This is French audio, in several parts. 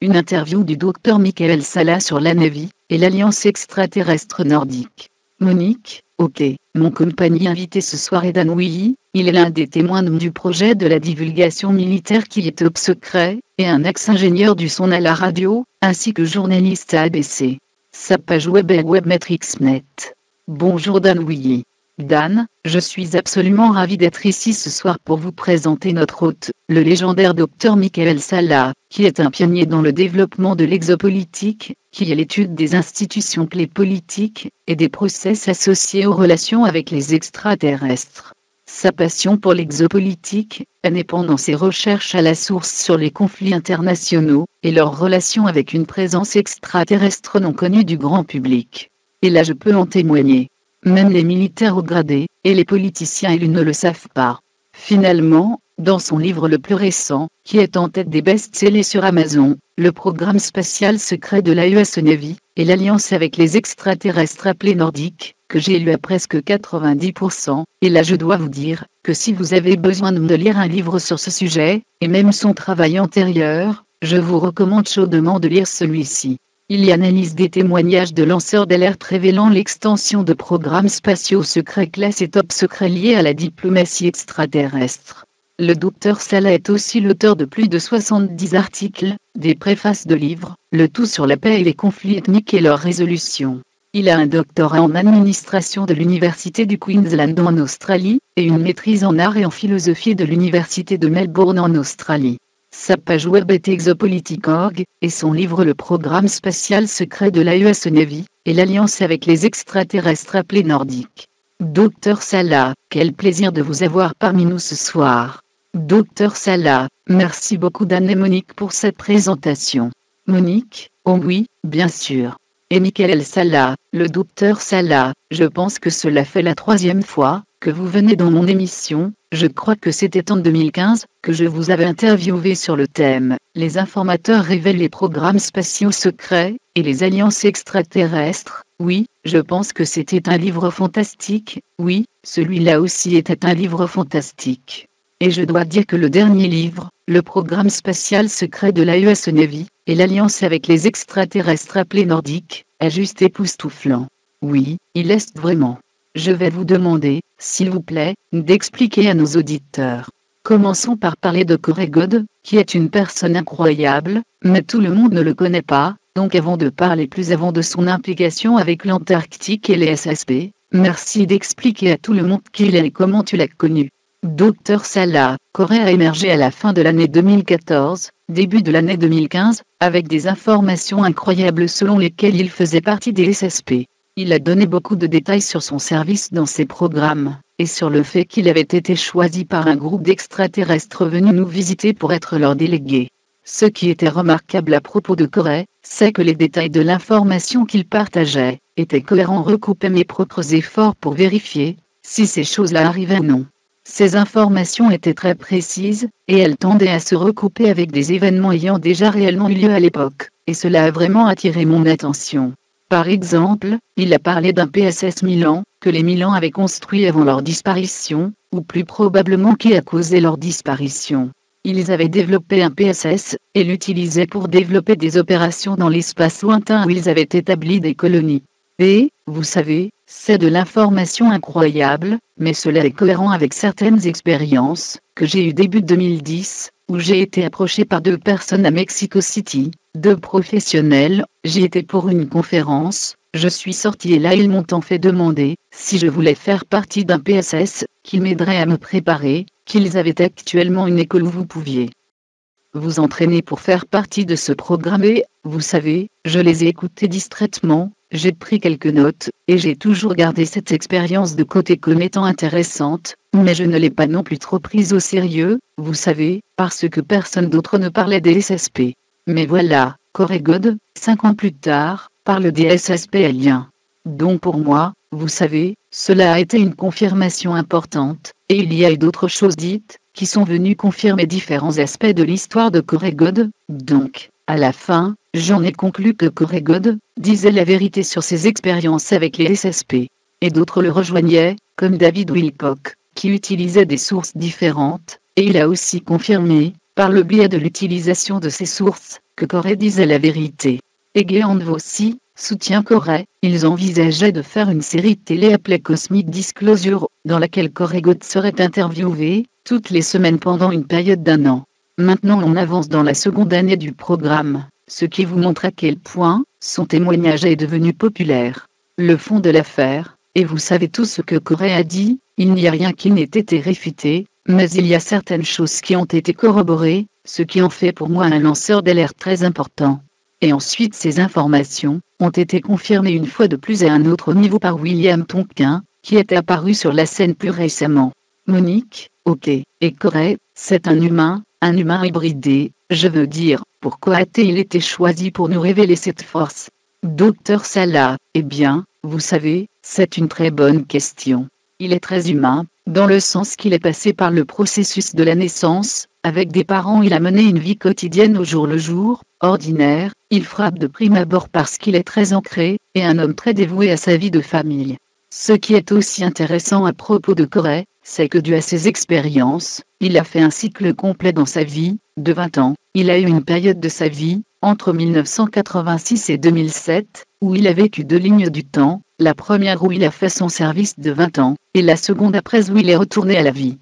Une interview du docteur Michael Salla sur la Navy et l'Alliance extraterrestre nordique. Monique, ok, mon compagnie invité ce soir est Dan Ouilly, il est l'un des témoins du projet de la divulgation militaire qui est top secret, et un ex-ingénieur du son à la radio, ainsi que journaliste à ABC. Sa page web est webmetrics.net. Bonjour Dan Ouilly. Dan, je suis absolument ravi d'être ici ce soir pour vous présenter notre hôte, le légendaire Dr Michael Salla, qui est un pionnier dans le développement de l'exopolitique, qui est l'étude des institutions clés politiques, et des process associés aux relations avec les extraterrestres. Sa passion pour l'exopolitique est née pendant ses recherches à la source sur les conflits internationaux, et leurs relations avec une présence extraterrestre non connue du grand public. Et là je peux en témoigner. Même les militaires haut gradés, et les politiciens élus ne le savent pas. Finalement, dans son livre le plus récent, qui est en tête des best-sellers sur Amazon, le programme spatial secret de la US Navy, et l'alliance avec les extraterrestres appelés nordiques, que j'ai lu à presque 90%, et là je dois vous dire, que si vous avez besoin de lire un livre sur ce sujet, et même son travail antérieur, je vous recommande chaudement de lire celui-ci. Il y analyse des témoignages de lanceurs d'alerte révélant l'extension de programmes spatiaux secrets classés top secrets liés à la diplomatie extraterrestre. Le Dr Salla est aussi l'auteur de plus de 70 articles, des préfaces de livres, le tout sur la paix et les conflits ethniques et leur résolution. Il a un doctorat en administration de l'Université du Queensland en Australie, et une maîtrise en art et en philosophie de l'Université de Melbourne en Australie. Sa page web est exopolitique.org, et son livre Le programme spatial secret de la US Navy, et l'alliance avec les extraterrestres appelés nordiques. Dr Salla, quel plaisir de vous avoir parmi nous ce soir. Dr Salla, merci beaucoup Dan et Monique pour cette présentation. Monique, oh oui, bien sûr. Et Michael Salla, le Dr Salla, je pense que cela fait la 3e fois que vous venez dans mon émission. Je crois que c'était en 2015 que je vous avais interviewé sur le thème « Les informateurs révèlent les programmes spatiaux secrets et les alliances extraterrestres ». Oui, je pense que c'était un livre fantastique. Oui, celui-là aussi était un livre fantastique. Et je dois dire que le dernier livre, le programme spatial secret de la US Navy, et l'alliance avec les extraterrestres appelés nordiques, est juste époustouflant. Oui, il est vraiment. Je vais vous demander, s'il vous plaît, d'expliquer à nos auditeurs. Commençons par parler de Koregod, qui est une personne incroyable, mais tout le monde ne le connaît pas, donc avant de parler plus avant de son implication avec l'Antarctique et les SSP, merci d'expliquer à tout le monde qui il est et comment tu l'as connu. Dr Salla, Corée a émergé à la fin de l'année 2014, début de l'année 2015, avec des informations incroyables selon lesquelles il faisait partie des SSP. Il a donné beaucoup de détails sur son service dans ses programmes, et sur le fait qu'il avait été choisi par un groupe d'extraterrestres venus nous visiter pour être leurs délégués. Ce qui était remarquable à propos de Corée, c'est que les détails de l'information qu'il partageait étaient cohérents. Recoupait mes propres efforts pour vérifier si ces choses-là arrivaient ou non. Ces informations étaient très précises, et elles tendaient à se recouper avec des événements ayant déjà réellement eu lieu à l'époque, et cela a vraiment attiré mon attention. Par exemple, il a parlé d'un PSS Milan, que les Milans avaient construit avant leur disparition, ou plus probablement qui a causé leur disparition. Ils avaient développé un PSS, et l'utilisaient pour développer des opérations dans l'espace lointain où ils avaient établi des colonies. Et, vous savez, c'est de l'information incroyable, mais cela est cohérent avec certaines expériences que j'ai eues début 2010, où j'ai été approché par 2 personnes à Mexico City, 2 professionnels. J'y étais pour une conférence, je suis sorti et là ils m'ont en fait demandé si je voulais faire partie d'un PSS, qu'ils m'aideraient à me préparer, qu'ils avaient actuellement une école où vous pouviez vous entraîner pour faire partie de ce programme et, vous savez, je les ai écoutés distraitement, j'ai pris quelques notes, et j'ai toujours gardé cette expérience de côté comme étant intéressante, mais je ne l'ai pas non plus trop prise au sérieux, vous savez, parce que personne d'autre ne parlait des SSP. Mais voilà, Koregod, 5 ans plus tard, parle des SSP aliens. Donc pour moi, vous savez, cela a été une confirmation importante, et il y a eu d'autres choses dites, qui sont venues confirmer différents aspects de l'histoire de Koregod. Donc, à la fin, j'en ai conclu que Koregod disait la vérité sur ses expériences avec les SSP. Et d'autres le rejoignaient, comme David Wilcock, qui utilisait des sources différentes, et il a aussi confirmé, par le biais de l'utilisation de ces sources, que Corée disait la vérité. Egeon aussi soutient Corée. Ils envisageaient de faire une série télé appelée Cosmic Disclosure, dans laquelle Corée God serait interviewé toutes les semaines pendant une période d'1 an. Maintenant on avance dans la seconde année du programme, ce qui vous montre à quel point son témoignage est devenu populaire. Le fond de l'affaire, et vous savez tout ce que Corée a dit, il n'y a rien qui n'ait été réfuté, mais il y a certaines choses qui ont été corroborées, ce qui en fait pour moi un lanceur d'alerte très important. Et ensuite ces informations ont été confirmées une fois de plus à un autre niveau par William Tonkin, qui est apparu sur la scène plus récemment. Monique, ok, et Corée, c'est un humain hybridé, je veux dire, pourquoi a-t-il été choisi pour nous révéler cette force? Docteur Salah, eh bien, vous savez, c'est une très bonne question. Il est très humain, dans le sens qu'il est passé par le processus de la naissance, avec des parents il a mené une vie quotidienne au jour le jour, ordinaire, il frappe de prime abord parce qu'il est très ancré, et un homme très dévoué à sa vie de famille. Ce qui est aussi intéressant à propos de Corée, c'est que dû à ses expériences, il a fait un cycle complet dans sa vie, de 20 ans, il a eu une période de sa vie, entre 1986 et 2007, où il a vécu 2 lignes du temps, la première où il a fait son service de 20 ans, et la seconde après où il est retourné à la vie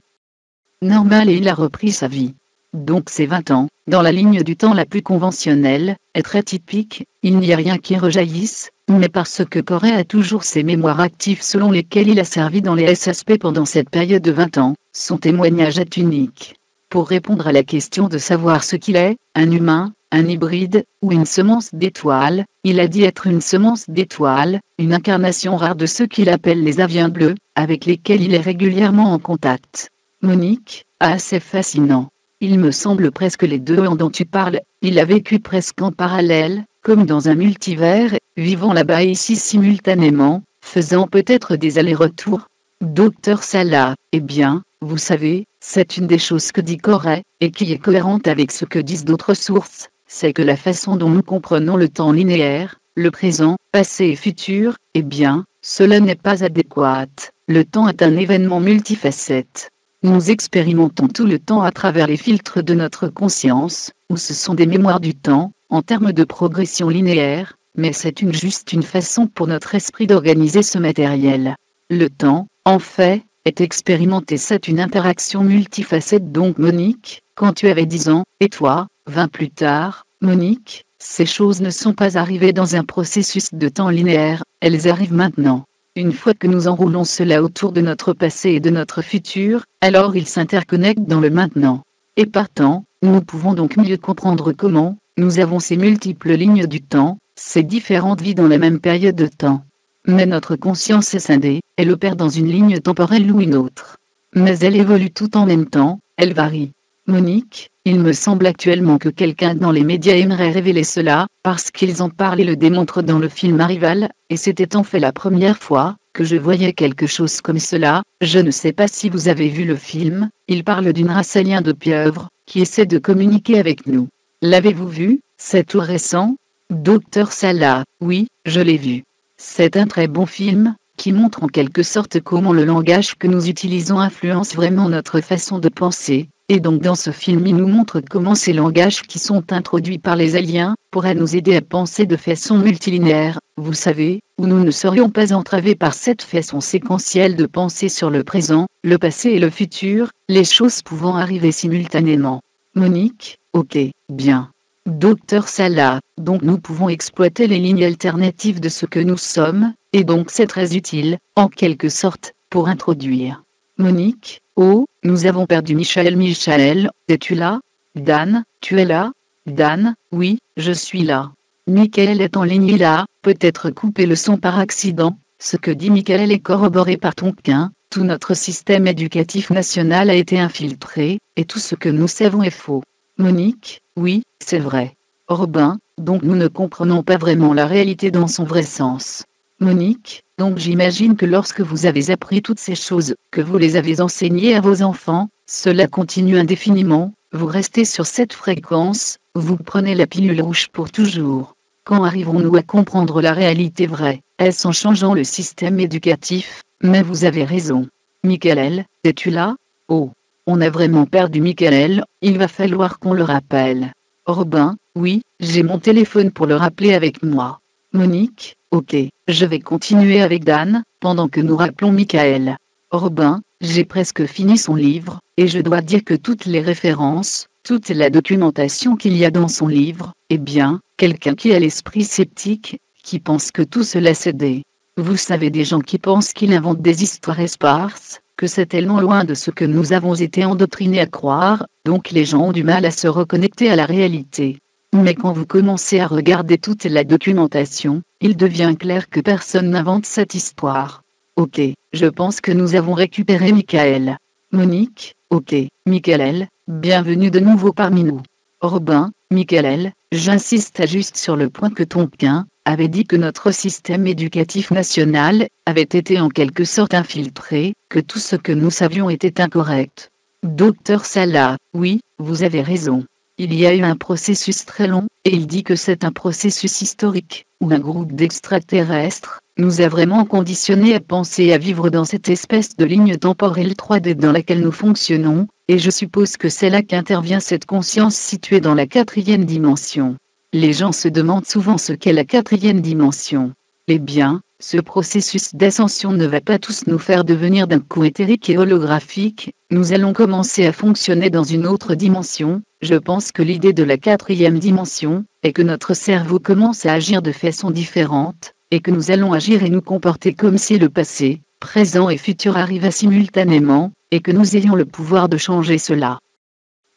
normale et il a repris sa vie. Donc ces 20 ans, dans la ligne du temps la plus conventionnelle, est très typique, il n'y a rien qui rejaillisse, mais parce que Corée a toujours ses mémoires actives selon lesquelles il a servi dans les SSP pendant cette période de 20 ans, son témoignage est unique. Pour répondre à la question de savoir ce qu'il est, un humain, un hybride, ou une semence d'étoile, il a dit être une semence d'étoile, une incarnation rare de ceux qu'il appelle les aviens bleus, avec lesquels il est régulièrement en contact. Monique, assez fascinant. Il me semble presque les deux en dont tu parles, il a vécu presque en parallèle, comme dans un multivers, vivant là-bas et ici simultanément, faisant peut-être des allers-retours. Docteur Salah, eh bien, vous savez, c'est une des choses que dit Corée, et qui est cohérente avec ce que disent d'autres sources, c'est que la façon dont nous comprenons le temps linéaire, le présent, passé et futur, eh bien, cela n'est pas adéquat. Le temps est un événement multifacette. Nous expérimentons tout le temps à travers les filtres de notre conscience, où ce sont des mémoires du temps, en termes de progression linéaire, mais c'est juste une façon pour notre esprit d'organiser ce matériel. Le temps, en fait, est expérimenté, c'est une interaction multifacette. Donc Monique, quand tu avais 10 ans, et toi, 20 plus tard, Monique, ces choses ne sont pas arrivées dans un processus de temps linéaire, elles arrivent maintenant. Une fois que nous enroulons cela autour de notre passé et de notre futur, alors ils s'interconnectent dans le maintenant. Et partant, nous pouvons donc mieux comprendre comment nous avons ces multiples lignes du temps, ces différentes vies dans la même période de temps. Mais notre conscience est scindée, elle opère dans une ligne temporelle ou une autre. Mais elle évolue tout en même temps, elle varie. Monique, il me semble actuellement que quelqu'un dans les médias aimerait révéler cela, parce qu'ils en parlent et le démontrent dans le film Arrival, et c'était en fait la première fois que je voyais quelque chose comme cela. Je ne sais pas si vous avez vu le film, il parle d'une race alien de pieuvres, qui essaie de communiquer avec nous. L'avez-vous vu? C'est tout récent? Docteur Salah, oui, je l'ai vu. C'est un très bon film, qui montre en quelque sorte comment le langage que nous utilisons influence vraiment notre façon de penser. Et donc dans ce film il nous montre comment ces langages qui sont introduits par les aliens, pourraient nous aider à penser de façon multilinéaire, vous savez, où nous ne serions pas entravés par cette façon séquentielle de penser sur le présent, le passé et le futur, les choses pouvant arriver simultanément. Monique, ok, bien. Docteur Salah, donc nous pouvons exploiter les lignes alternatives de ce que nous sommes, et donc c'est très utile, en quelque sorte, pour introduire. Monique, oh, nous avons perdu Michael. Michael, es-tu là? Dan, tu es là? Dan, oui, je suis là. Michael est en ligne, il a peut-être coupé le son par accident. Ce que dit Michael est corroboré par Tonkin. Tout notre système éducatif national a été infiltré, et tout ce que nous savons est faux. Monique, oui, c'est vrai. Robin, donc nous ne comprenons pas vraiment la réalité dans son vrai sens. Monique, donc j'imagine que lorsque vous avez appris toutes ces choses, que vous les avez enseignées à vos enfants, cela continue indéfiniment, vous restez sur cette fréquence, vous prenez la pilule rouge pour toujours. Quand arriverons-nous à comprendre la réalité vraie? Est-ce en changeant le système éducatif? Mais vous avez raison. Michael, es-tu là? Oh, on a vraiment perdu Michael, il va falloir qu'on le rappelle. Robin, oui, j'ai mon téléphone pour le rappeler avec moi. Monique, ok, je vais continuer avec Dan, pendant que nous rappelons Michael. Robin, j'ai presque fini son livre, et je dois dire que toutes les références, toute la documentation qu'il y a dans son livre, eh bien, quelqu'un qui a l'esprit sceptique, qui pense que tout cela c'est des... Vous savez, des gens qui pensent qu'il invente des histoires éparses, que c'est tellement loin de ce que nous avons été endoctrinés à croire, donc les gens ont du mal à se reconnecter à la réalité. Mais quand vous commencez à regarder toute la documentation, il devient clair que personne n'invente cette histoire. Ok, je pense que nous avons récupéré Michael. Monique, ok, Michael, bienvenue de nouveau parmi nous. Robin, Michael, j'insiste juste sur le point que Tonkin avait dit que notre système éducatif national avait été en quelque sorte infiltré, que tout ce que nous savions était incorrect. Docteur Salah, oui, vous avez raison. Il y a eu un processus très long, et il dit que c'est un processus historique, où un groupe d'extraterrestres nous a vraiment conditionnés à penser et à vivre dans cette espèce de ligne temporelle 3D dans laquelle nous fonctionnons, et je suppose que c'est là qu'intervient cette conscience située dans la 4e dimension. Les gens se demandent souvent ce qu'est la 4e dimension. Eh bien, ce processus d'ascension ne va pas tous nous faire devenir d'un coup éthérique et holographique, nous allons commencer à fonctionner dans une autre dimension. Je pense que l'idée de la 4e dimension est que notre cerveau commence à agir de façon différente, et que nous allons agir et nous comporter comme si le passé, présent et futur arrivaient simultanément, et que nous ayons le pouvoir de changer cela.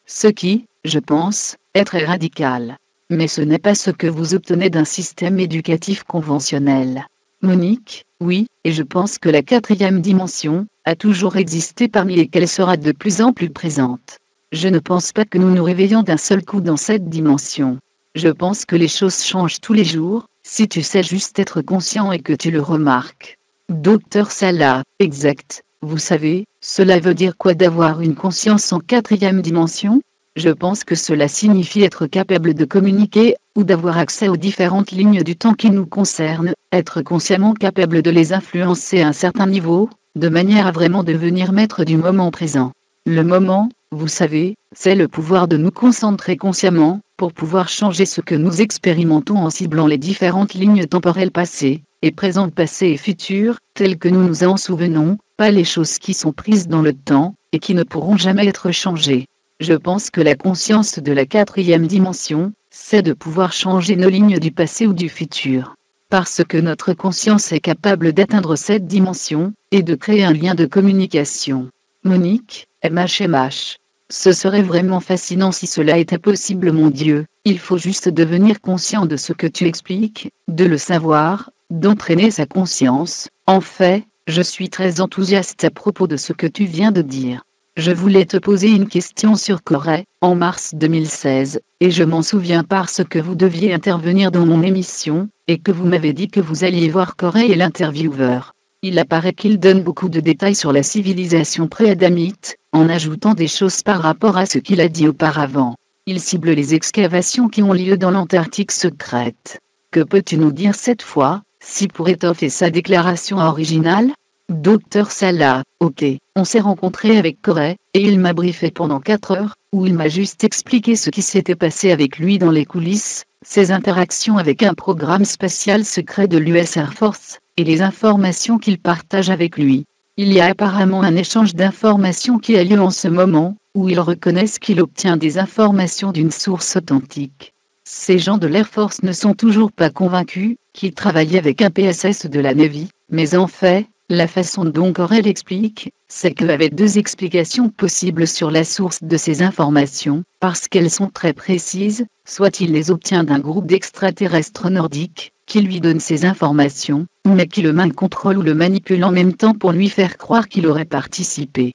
Ce qui, je pense, est très radical. Mais ce n'est pas ce que vous obtenez d'un système éducatif conventionnel. Monique, oui, et je pense que la 4e dimension a toujours existé parmi et qu'elle sera de plus en plus présente. Je ne pense pas que nous nous réveillons d'un seul coup dans cette dimension. Je pense que les choses changent tous les jours, si tu sais juste être conscient et que tu le remarques. Docteur Salah, exact. Vous savez, cela veut dire quoi d'avoir une conscience en 4e dimension ? Je pense que cela signifie être capable de communiquer, ou d'avoir accès aux différentes lignes du temps qui nous concernent, être consciemment capable de les influencer à un certain niveau, de manière à vraiment devenir maître du moment présent. Le moment, vous savez, c'est le pouvoir de nous concentrer consciemment, pour pouvoir changer ce que nous expérimentons en ciblant les différentes lignes temporelles passées, et présentes, passées et futures, telles que nous nous en souvenons, pas les choses qui sont prises dans le temps, et qui ne pourront jamais être changées. Je pense que la conscience de la 4e dimension, c'est de pouvoir changer nos lignes du passé ou du futur. Parce que notre conscience est capable d'atteindre cette dimension, et de créer un lien de communication. Monique, MH. Ce serait vraiment fascinant si cela était possible, mon Dieu. Il faut juste devenir conscient de ce que tu expliques, de le savoir, d'entraîner sa conscience. En fait, je suis très enthousiaste à propos de ce que tu viens de dire. Je voulais te poser une question sur Corey, en mars 2016, et je m'en souviens parce que vous deviez intervenir dans mon émission, et que vous m'avez dit que vous alliez voir Corey et l'intervieweur. Il apparaît qu'il donne beaucoup de détails sur la civilisation pré-adamite, en ajoutant des choses par rapport à ce qu'il a dit auparavant. Il cible les excavations qui ont lieu dans l'Antarctique secrète. Que peux-tu nous dire cette fois, si pour étoffer sa déclaration originale ? Docteur Salah, ok, on s'est rencontré avec Corey, et il m'a briefé pendant 4 heures, où il m'a juste expliqué ce qui s'était passé avec lui dans les coulisses, ses interactions avec un programme spatial secret de l'US Air Force, et les informations qu'il partage avec lui. Il y a apparemment un échange d'informations qui a lieu en ce moment, où ils reconnaissent qu'il obtient des informations d'une source authentique. Ces gens de l'Air Force ne sont toujours pas convaincus qu'il travaillait avec un PSS de la Navy, mais en fait, la façon dont Corey l'explique, c'est qu'il y avait 2 explications possibles sur la source de ces informations, parce qu'elles sont très précises, soit il les obtient d'un groupe d'extraterrestres nordiques, qui lui donne ces informations, mais qui le contrôle ou le manipule en même temps pour lui faire croire qu'il aurait participé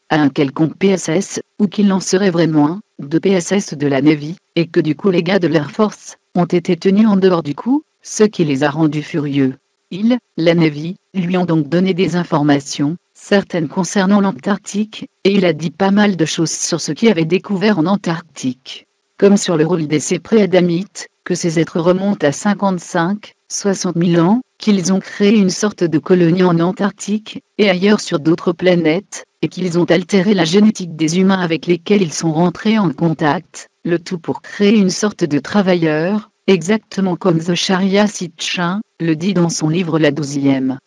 à un quelconque PSS, ou qu'il en serait vraiment, de PSS de la Navy, et que du coup les gars de l'Air Force, ont été tenus en dehors du coup, ce qui les a rendus furieux. La Navy, lui ont donc donné des informations, certaines concernant l'Antarctique, et il a dit pas mal de choses sur ce qu'il avait découvert en Antarctique. Comme sur le rôle des pré-adamites, que ces êtres remontent à 55, 60 000 ans, qu'ils ont créé une sorte de colonie en Antarctique, et ailleurs sur d'autres planètes, et qu'ils ont altéré la génétique des humains avec lesquels ils sont rentrés en contact, le tout pour créer une sorte de travailleur, exactement comme Zecharia Sitchin le dit dans son livre La 12e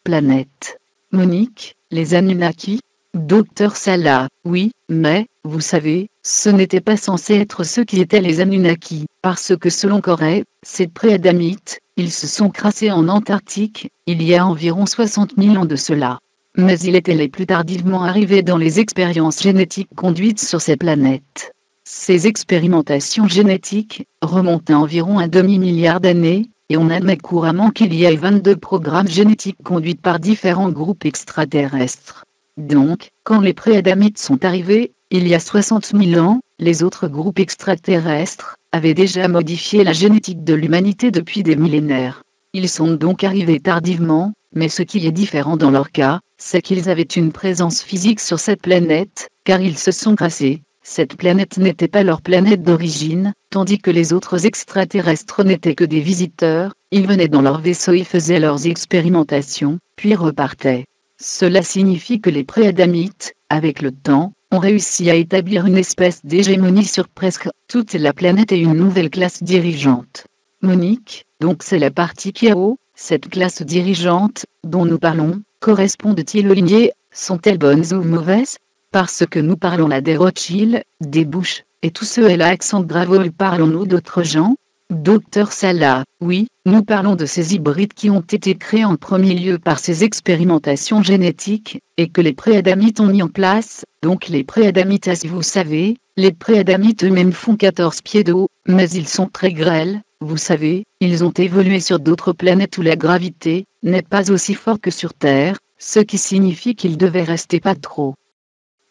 planète. Monique, les Anunnaki? Docteur Salah, oui, mais, vous savez, ce n'était pas censé être ceux qui étaient les Anunnaki, parce que selon Corée, ces pré-adamites, ils se sont crassés en Antarctique, il y a environ 60 000 ans de cela. Mais ils étaient les plus tardivement arrivés dans les expériences génétiques conduites sur ces planètes. Ces expérimentations génétiques remontent à environ un demi-milliard d'années, et on admet couramment qu'il y a 22 programmes génétiques conduits par différents groupes extraterrestres. Donc, quand les pré-adamites sont arrivés, il y a 60 000 ans, les autres groupes extraterrestres avaient déjà modifié la génétique de l'humanité depuis des millénaires. Ils sont donc arrivés tardivement, mais ce qui est différent dans leur cas, c'est qu'ils avaient une présence physique sur cette planète, car ils se sont crassés. Cette planète n'était pas leur planète d'origine, tandis que les autres extraterrestres n'étaient que des visiteurs, ils venaient dans leur vaisseau et faisaient leurs expérimentations, puis repartaient. Cela signifie que les pré-adamites, avec le temps, ont réussi à établir une espèce d'hégémonie sur presque toute la planète et une nouvelle classe dirigeante. Monique, donc c'est la partie Kiao, cette classe dirigeante, dont nous parlons, correspondent-ils aux lignées, sont-elles bonnes ou mauvaises? Parce que nous parlons là des Rothschild, des Bush, et tous ceux et là accent grave ou parlons-nous d'autres gens? Docteur Salah, oui, nous parlons de ces hybrides qui ont été créés en premier lieu par ces expérimentations génétiques, et que les pré-adamites ont mis en place, donc les pré-adamites vous savez, les pré-adamites eux-mêmes font 14 pieds de haut, mais ils sont très grêles, vous savez, ils ont évolué sur d'autres planètes où la gravité n'est pas aussi forte que sur Terre, ce qui signifie qu'ils devaient rester pas trop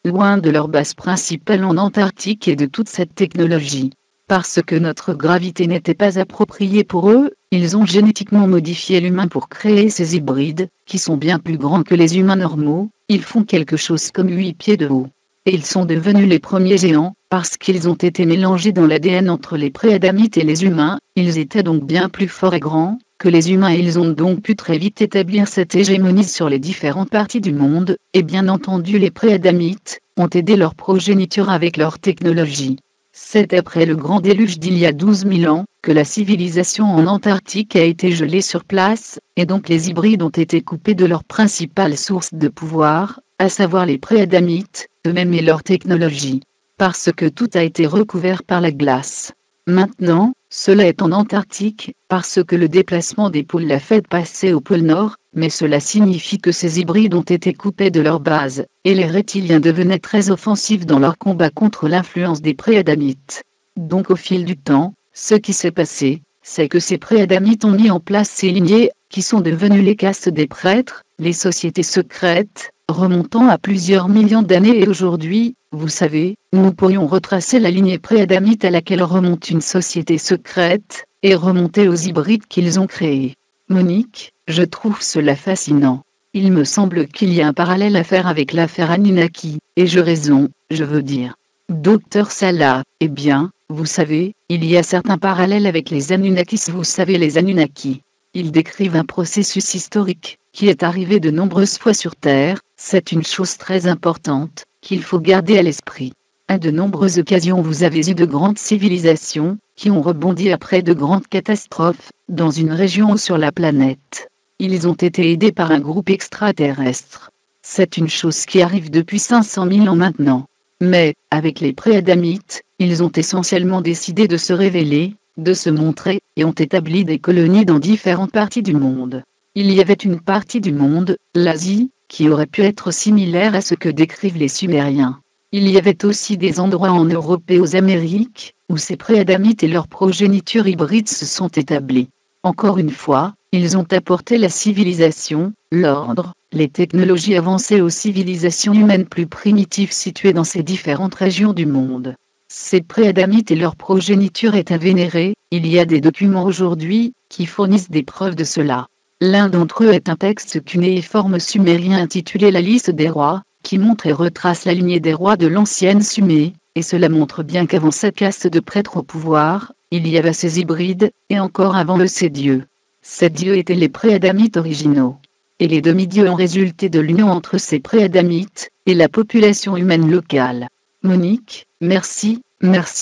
loin de leur base principale en Antarctique et de toute cette technologie. Parce que notre gravité n'était pas appropriée pour eux, ils ont génétiquement modifié l'humain pour créer ces hybrides, qui sont bien plus grands que les humains normaux, ils font quelque chose comme 8 pieds de haut. Et ils sont devenus les premiers géants, parce qu'ils ont été mélangés dans l'ADN entre les pré-adamites et les humains, ils étaient donc bien plus forts et grands que les humains et ils ont donc pu très vite établir cette hégémonie sur les différentes parties du monde, et bien entendu les pré-adamites ont aidé leur progéniture avec leur technologie. C'est après le grand déluge d'il y a 12 000 ans, que la civilisation en Antarctique a été gelée sur place, et donc les hybrides ont été coupés de leur principale source de pouvoir, à savoir les pré-adamites, eux-mêmes et leur technologie. Parce que tout a été recouvert par la glace. Maintenant, cela est en Antarctique, parce que le déplacement des pôles l'a fait passer au pôle Nord, mais cela signifie que ces hybrides ont été coupés de leur base, et les reptiliens devenaient très offensifs dans leur combat contre l'influence des pré-adamites. Donc au fil du temps, ce qui s'est passé, c'est que ces pré-adamites ont mis en place ces lignées, qui sont devenues les castes des prêtres, les sociétés secrètes, remontant à plusieurs millions d'années et aujourd'hui, vous savez, nous pourrions retracer la lignée pré-adamite à laquelle remonte une société secrète, et remonter aux hybrides qu'ils ont créés. Monique, je trouve cela fascinant. Il me semble qu'il y a un parallèle à faire avec l'affaire Anunnaki, et je raison, je veux dire. Docteur Salah, eh bien, vous savez, il y a certains parallèles avec les Anunnakis. Vous savez les Anunnaki. Ils décrivent un processus historique, qui est arrivé de nombreuses fois sur Terre, c'est une chose très importante, qu'il faut garder à l'esprit. À de nombreuses occasions vous avez eu de grandes civilisations, qui ont rebondi après de grandes catastrophes, dans une région ou sur la planète. Ils ont été aidés par un groupe extraterrestre. C'est une chose qui arrive depuis 500 000 ans maintenant. Mais, avec les pré-adamites, ils ont essentiellement décidé de se révéler, de se montrer, et ont établi des colonies dans différentes parties du monde. Il y avait une partie du monde, l'Asie, qui aurait pu être similaire à ce que décrivent les Sumériens. Il y avait aussi des endroits en Europe et aux Amériques, où ces pré-adamites et leur progéniture hybride se sont établis. Encore une fois, ils ont apporté la civilisation, l'ordre, les technologies avancées aux civilisations humaines plus primitives situées dans ces différentes régions du monde. Ces pré-adamites et leur progéniture est à vénérer, il y a des documents aujourd'hui, qui fournissent des preuves de cela. L'un d'entre eux est un texte cunéiforme sumérien intitulé La liste des rois, qui montre et retrace la lignée des rois de l'ancienne Sumé, et cela montre bien qu'avant cette caste de prêtres au pouvoir, il y avait ces hybrides, et encore avant eux ces dieux. Ces dieux étaient les pré-adamites originaux. et les demi-dieux ont résulté de l'union entre ces pré-adamites et la population humaine locale. Monique, merci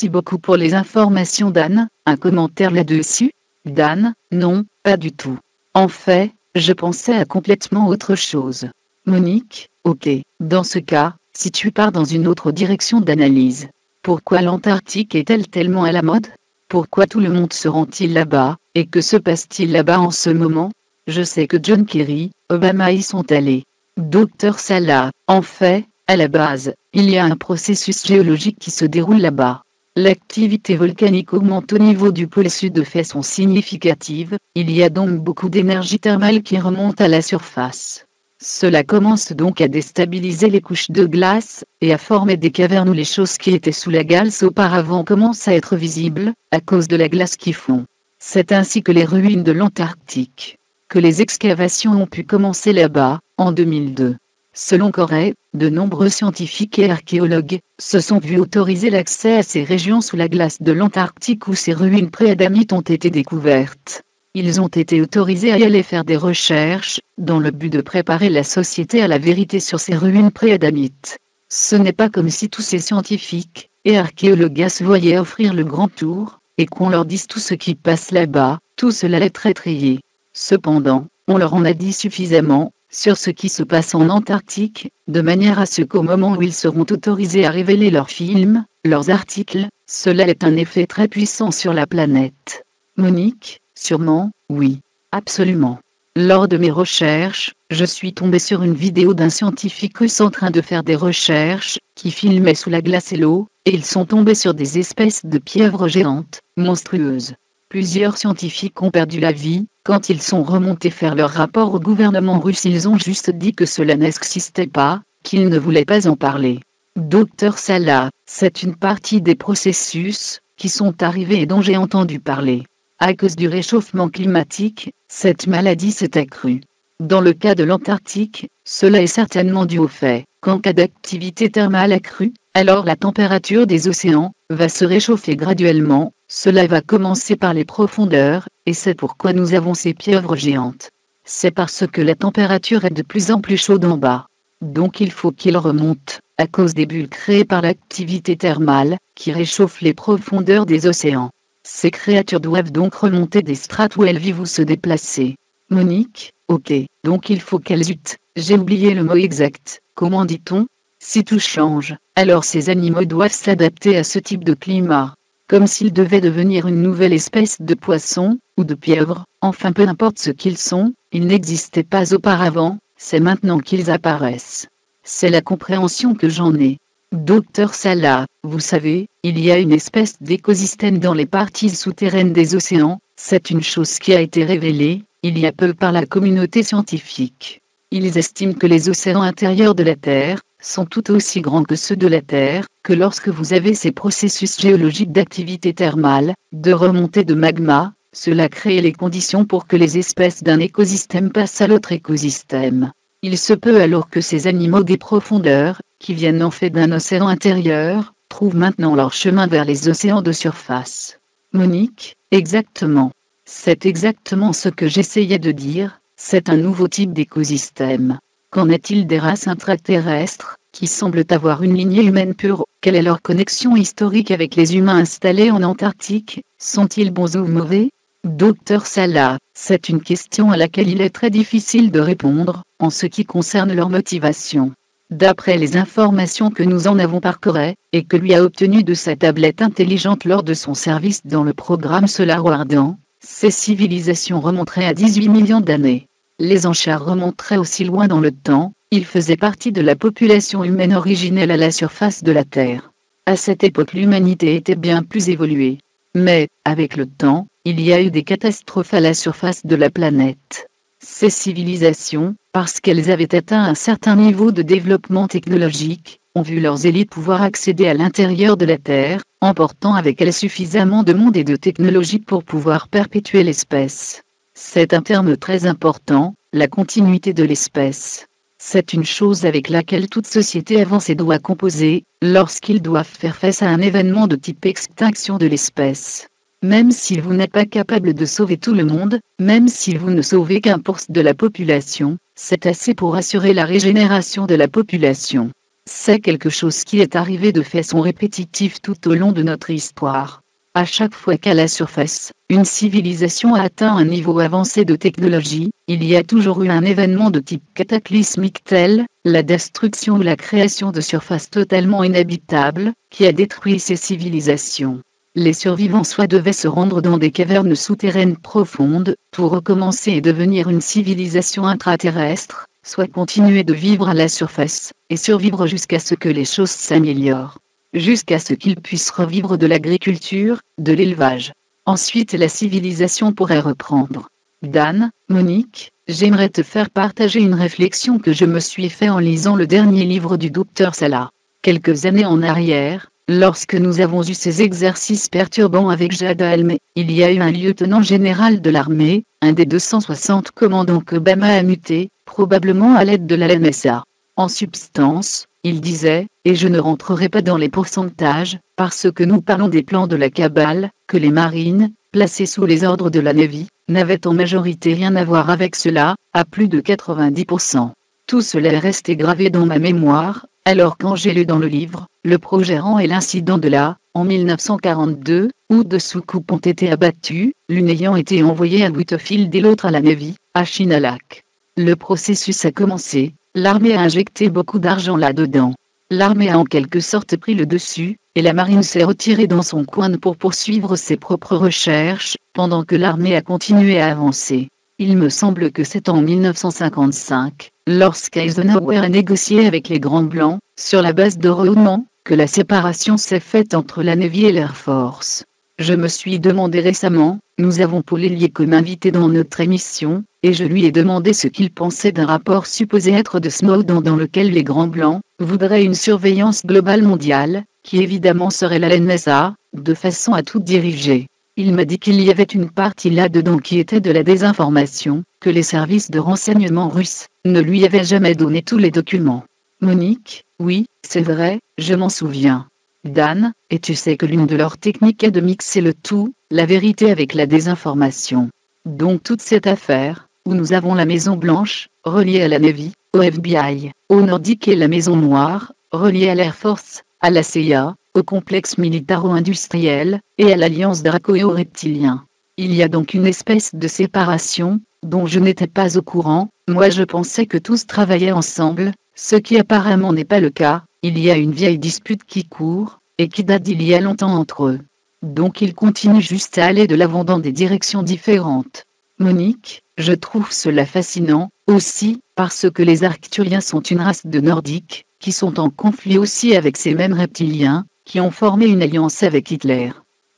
beaucoup pour les informations Dan, un commentaire là-dessus? Dan, non, pas du tout. En fait, je pensais à complètement autre chose. Monique, ok, dans ce cas, si tu pars dans une autre direction d'analyse, pourquoi l'Antarctique est-elle tellement à la mode? Pourquoi tout le monde se rend-il là-bas, et que se passe-t-il là-bas en ce moment? Je sais que John Kerry, Obama y sont allés. Docteur Salah, en fait, à la base, il y a un processus géologique qui se déroule là-bas. L'activité volcanique augmente au niveau du pôle sud de façon significative, il y a donc beaucoup d'énergie thermale qui remonte à la surface. Cela commence donc à déstabiliser les couches de glace, et à former des cavernes où les choses qui étaient sous la glace auparavant commencent à être visibles, à cause de la glace qui fond. C'est ainsi que les ruines de l'Antarctique, que les excavations ont pu commencer là-bas, en 2002. Selon Corey, de nombreux scientifiques et archéologues se sont vus autoriser l'accès à ces régions sous la glace de l'Antarctique où ces ruines pré-adamites ont été découvertes. Ils ont été autorisés à y aller faire des recherches, dans le but de préparer la société à la vérité sur ces ruines pré-adamites. Ce n'est pas comme si tous ces scientifiques et archéologues se voyaient offrir le grand tour, et qu'on leur dise tout ce qui passe là-bas, tout cela est très trié. Cependant, on leur en a dit suffisamment sur ce qui se passe en Antarctique, de manière à ce qu'au moment où ils seront autorisés à révéler leurs films, leurs articles, cela ait un effet très puissant sur la planète. Monique, sûrement, oui, absolument. Lors de mes recherches, je suis tombée sur une vidéo d'un scientifique russe en train de faire des recherches, qui filmait sous la glace et l'eau, et ils sont tombés sur des espèces de pieuvres géantes, monstrueuses. Plusieurs scientifiques ont perdu la vie. Quand ils sont remontés faire leur rapport au gouvernement russe, ils ont juste dit que cela n'existait pas, qu'ils ne voulaient pas en parler. Docteur Salah, c'est une partie des processus qui sont arrivés et dont j'ai entendu parler. À cause du réchauffement climatique, cette maladie s'est accrue. Dans le cas de l'Antarctique, cela est certainement dû au fait qu'en cas d'activité thermale accrue, alors la température des océans va se réchauffer graduellement. Cela va commencer par les profondeurs, et c'est pourquoi nous avons ces pieuvres géantes. C'est parce que la température est de plus en plus chaude en bas. Donc il faut qu'il remonte, à cause des bulles créées par l'activité thermale, qui réchauffent les profondeurs des océans. Ces créatures doivent donc remonter des strates où elles vivent ou se déplacer. Monique, ok, donc il faut qu'elles hutent. J'ai oublié le mot exact, comment dit-on? Si tout change, alors ces animaux doivent s'adapter à ce type de climat. Comme s'ils devaient devenir une nouvelle espèce de poisson, ou de pieuvre, enfin peu importe ce qu'ils sont, ils n'existaient pas auparavant, c'est maintenant qu'ils apparaissent. C'est la compréhension que j'en ai. Docteur Salah, vous savez, il y a une espèce d'écosystème dans les parties souterraines des océans, c'est une chose qui a été révélée, il y a peu par la communauté scientifique. Ils estiment que les océans intérieurs de la Terre sont tout aussi grands que ceux de la Terre, que lorsque vous avez ces processus géologiques d'activité thermale, de remontée de magma, cela crée les conditions pour que les espèces d'un écosystème passent à l'autre écosystème. Il se peut alors que ces animaux des profondeurs, qui viennent en fait d'un océan intérieur, trouvent maintenant leur chemin vers les océans de surface. Monique, exactement. C'est exactement ce que j'essayais de dire, c'est un nouveau type d'écosystème. Qu'en est-il des races intraterrestres, qui semblent avoir une lignée humaine pure? Quelle est leur connexion historique avec les humains installés en Antarctique? Sont-ils bons ou mauvais? Docteur Salah, c'est une question à laquelle il est très difficile de répondre, en ce qui concerne leur motivation. D'après les informations que nous en avons par Corey, et que lui a obtenues de sa tablette intelligente lors de son service dans le programme Solar Ardent, ces civilisations remonteraient à 18 millions d'années. Les Anchars remonteraient aussi loin dans le temps, ils faisaient partie de la population humaine originelle à la surface de la Terre. À cette époque l'humanité était bien plus évoluée. Mais, avec le temps, il y a eu des catastrophes à la surface de la planète. Ces civilisations, parce qu'elles avaient atteint un certain niveau de développement technologique, ont vu leurs élites pouvoir accéder à l'intérieur de la Terre, emportant avec elles suffisamment de monde et de technologie pour pouvoir perpétuer l'espèce. C'est un terme très important, la continuité de l'espèce. C'est une chose avec laquelle toute société avancée doit composer, lorsqu'ils doivent faire face à un événement de type extinction de l'espèce. même si vous n'êtes pas capable de sauver tout le monde, même si vous ne sauvez qu'1% de la population, c'est assez pour assurer la régénération de la population. C'est quelque chose qui est arrivé de façon répétitive tout au long de notre histoire. À chaque fois qu'à la surface, une civilisation a atteint un niveau avancé de technologie, il y a toujours eu un événement de type cataclysmique tel, la destruction ou la création de surfaces totalement inhabitables, qui a détruit ces civilisations. Les survivants soit devaient se rendre dans des cavernes souterraines profondes, pour recommencer et devenir une civilisation intraterrestre, soit continuer de vivre à la surface, et survivre jusqu'à ce que les choses s'améliorent. Jusqu'à ce qu'ils puissent revivre de l'agriculture, de l'élevage. Ensuite la civilisation pourrait reprendre. Dan, Monique, j'aimerais te faire partager une réflexion que je me suis fait en lisant le dernier livre du Dr Salah. Quelques années en arrière, lorsque nous avons eu ces exercices perturbants avec Jada Almé, il y a eu un lieutenant général de l'armée, un des 260 commandants qu'Obama a muté, probablement à l'aide de la NSA. En substance, il disait, et je ne rentrerai pas dans les pourcentages, parce que nous parlons des plans de la cabale, que les marines, placés sous les ordres de la Navy, n'avaient en majorité rien à voir avec cela, à plus de 90%. Tout cela est resté gravé dans ma mémoire, alors quand j'ai lu dans le livre, le projet RAN et l'incident de la, en 1942, où deux soucoupes ont été abattues, l'une ayant été envoyée à Whitefield et l'autre à la Navy, à Chinalak. Le processus a commencé. L'armée a injecté beaucoup d'argent là-dedans. L'armée a en quelque sorte pris le dessus, et la marine s'est retirée dans son coin pour poursuivre ses propres recherches, pendant que l'armée a continué à avancer. Il me semble que c'est en 1955, lorsqu'Eisenhower a négocié avec les Grands Blancs, sur la base de Roman, que la séparation s'est faite entre la Navy et l'Air Force. Je me suis demandé récemment, nous avons Paul Elie comme invité dans notre émission, et je lui ai demandé ce qu'il pensait d'un rapport supposé être de Snowden dans lequel les Grands Blancs voudraient une surveillance globale mondiale, qui évidemment serait la NSA, de façon à tout diriger. Il m'a dit qu'il y avait une partie là-dedans qui était de la désinformation, que les services de renseignement russes ne lui avaient jamais donné tous les documents. Monique, oui, c'est vrai, je m'en souviens. Dan, et tu sais que l'une de leurs techniques est de mixer le tout, la vérité avec la désinformation. Donc toute cette affaire, où nous avons la Maison Blanche, reliée à la Navy, au FBI, au Nordique et la Maison Noire, reliée à l'Air Force, à la CIA, au complexe militaro-industriel, et à l'alliance draco-reptilien. Il y a donc une espèce de séparation, dont je n'étais pas au courant, moi je pensais que tous travaillaient ensemble, ce qui apparemment n'est pas le cas. Il y a une vieille dispute qui court, et qui date d'il y a longtemps entre eux. Donc ils continuent juste à aller de l'avant dans des directions différentes. Monique, je trouve cela fascinant, aussi, parce que les Arcturiens sont une race de Nordiques, qui sont en conflit aussi avec ces mêmes reptiliens, qui ont formé une alliance avec Hitler.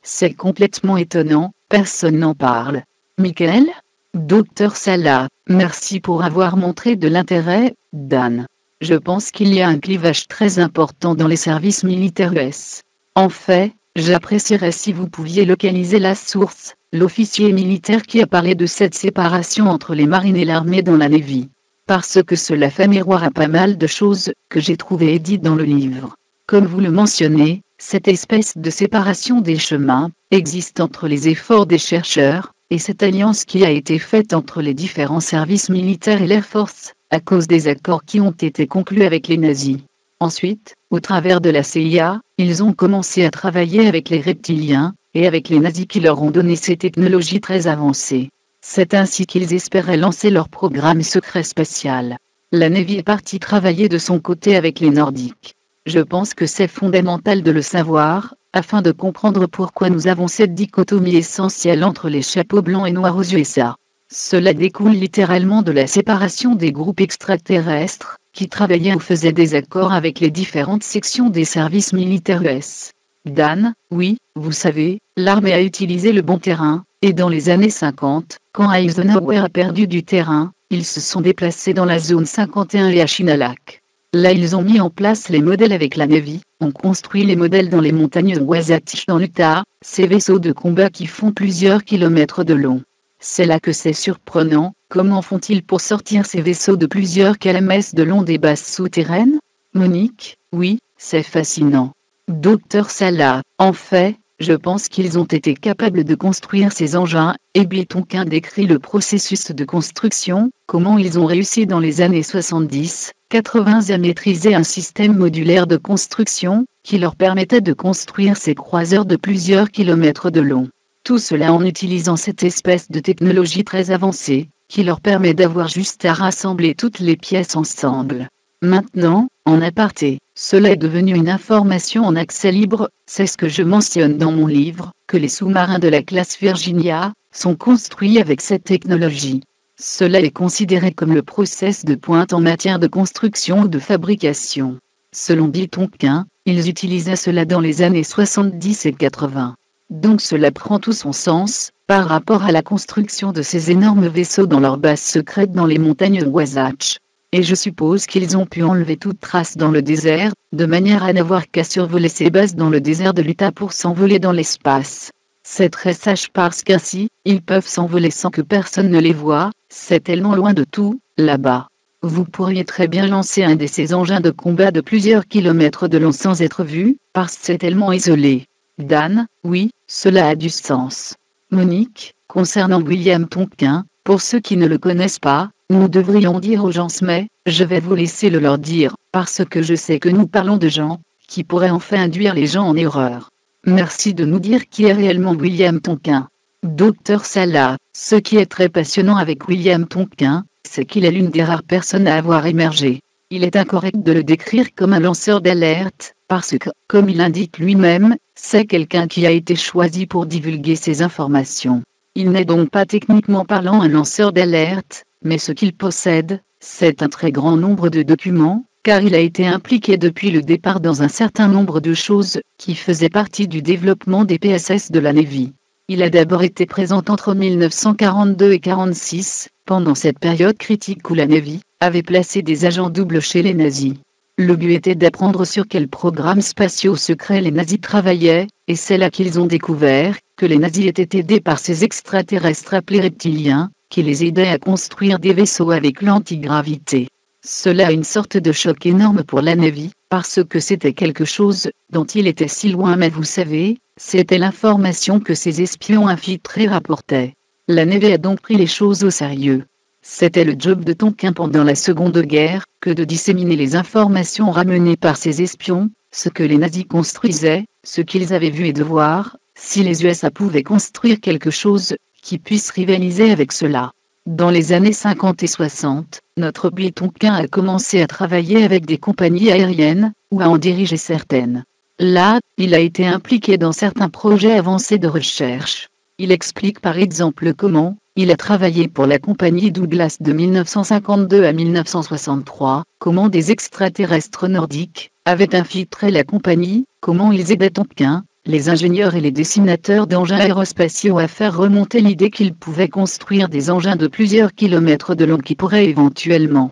C'est complètement étonnant, personne n'en parle. Michael ? Dr Salah, merci pour avoir montré de l'intérêt, Dan. Je pense qu'il y a un clivage très important dans les services militaires US. En fait, j'apprécierais si vous pouviez localiser la source, l'officier militaire qui a parlé de cette séparation entre les marines et l'armée dans la Navy. Parce que cela fait miroir à pas mal de choses que j'ai trouvées dites dans le livre. Comme vous le mentionnez, cette espèce de séparation des chemins existe entre les efforts des chercheurs, et cette alliance qui a été faite entre les différents services militaires et l'Air Force, à cause des accords qui ont été conclus avec les nazis. Ensuite, au travers de la CIA, ils ont commencé à travailler avec les reptiliens, et avec les nazis qui leur ont donné ces technologies très avancées. C'est ainsi qu'ils espéraient lancer leur programme secret spatial. La Navy est partie travailler de son côté avec les Nordiques. Je pense que c'est fondamental de le savoir, afin de comprendre pourquoi nous avons cette dichotomie essentielle entre les chapeaux blancs et noirs aux USA. Cela découle littéralement de la séparation des groupes extraterrestres, qui travaillaient ou faisaient des accords avec les différentes sections des services militaires US. Dan, oui, vous savez, l'armée a utilisé le bon terrain, et dans les années 50, quand Eisenhower a perdu du terrain, ils se sont déplacés dans la zone 51 et à Chinalak. Là ils ont mis en place les modèles avec la Navy, ont construit les modèles dans les montagnes de Wasatch dans l'Utah, ces vaisseaux de combat qui font plusieurs kilomètres de long. C'est là que c'est surprenant, comment font-ils pour sortir ces vaisseaux de plusieurs kilomètres de long des bases souterraines ? Monique, oui, c'est fascinant. Dr Salah, en fait, je pense qu'ils ont été capables de construire ces engins, et Bill Tonkin décrit le processus de construction, comment ils ont réussi dans les années 70-80 à maîtriser un système modulaire de construction, qui leur permettait de construire ces croiseurs de plusieurs kilomètres de long. Tout cela en utilisant cette espèce de technologie très avancée, qui leur permet d'avoir juste à rassembler toutes les pièces ensemble. Maintenant, en aparté, cela est devenu une information en accès libre, c'est ce que je mentionne dans mon livre, que les sous-marins de la classe Virginia sont construits avec cette technologie. Cela est considéré comme le process de pointe en matière de construction ou de fabrication. Selon Bill Tonkin, ils utilisaient cela dans les années 70 et 80. Donc cela prend tout son sens, par rapport à la construction de ces énormes vaisseaux dans leur base secrète dans les montagnes Wasatch. Et je suppose qu'ils ont pu enlever toute trace dans le désert, de manière à n'avoir qu'à survoler ces bases dans le désert de l'Utah pour s'envoler dans l'espace. C'est très sage parce qu'ainsi, ils peuvent s'envoler sans que personne ne les voie, c'est tellement loin de tout, là-bas. Vous pourriez très bien lancer un de ces engins de combat de plusieurs kilomètres de long sans être vu, parce que c'est tellement isolé. Dan, oui, cela a du sens. Monique, concernant William Tonkin, pour ceux qui ne le connaissent pas, nous devrions dire aux gens mais, je vais vous laisser le leur dire, parce que je sais que nous parlons de gens, qui pourraient enfin induire les gens en erreur. Merci de nous dire qui est réellement William Tonkin. Dr Salah, ce qui est très passionnant avec William Tonkin, c'est qu'il est l'une des rares personnes à avoir émergé. Il est incorrect de le décrire comme un lanceur d'alerte, parce que, comme il indique lui-même, c'est quelqu'un qui a été choisi pour divulguer ces informations. Il n'est donc pas techniquement parlant un lanceur d'alerte, mais ce qu'il possède, c'est un très grand nombre de documents, car il a été impliqué depuis le départ dans un certain nombre de choses qui faisaient partie du développement des PSS de la Navy. Il a d'abord été présent entre 1942 et 1946, pendant cette période critique où la Navy avait placé des agents doubles chez les nazis. Le but était d'apprendre sur quels programmes spatiaux secrets les nazis travaillaient, et c'est là qu'ils ont découvert que les nazis étaient aidés par ces extraterrestres appelés reptiliens, qui les aidaient à construire des vaisseaux avec l'antigravité. Cela a une sorte de choc énorme pour la Navy, parce que c'était quelque chose dont il était si loin, mais vous savez, c'était l'information que ces espions infiltrés rapportaient. La Navy a donc pris les choses au sérieux. C'était le job de Tonkin pendant la Seconde Guerre, que de disséminer les informations ramenées par ces espions, ce que les nazis construisaient, ce qu'ils avaient vu et de voir, si les USA pouvaient construire quelque chose qui puisse rivaliser avec cela. Dans les années 50 et 60, notre Bill Tonkin a commencé à travailler avec des compagnies aériennes, ou à en diriger certaines. Là, il a été impliqué dans certains projets avancés de recherche. Il explique par exemple comment il a travaillé pour la compagnie Douglas de 1952 à 1963, comment des extraterrestres nordiques avaient infiltré la compagnie, comment ils aidaient Tonkin, les ingénieurs et les dessinateurs d'engins aérospatiaux à faire remonter l'idée qu'ils pouvaient construire des engins de plusieurs kilomètres de long qui pourraient éventuellement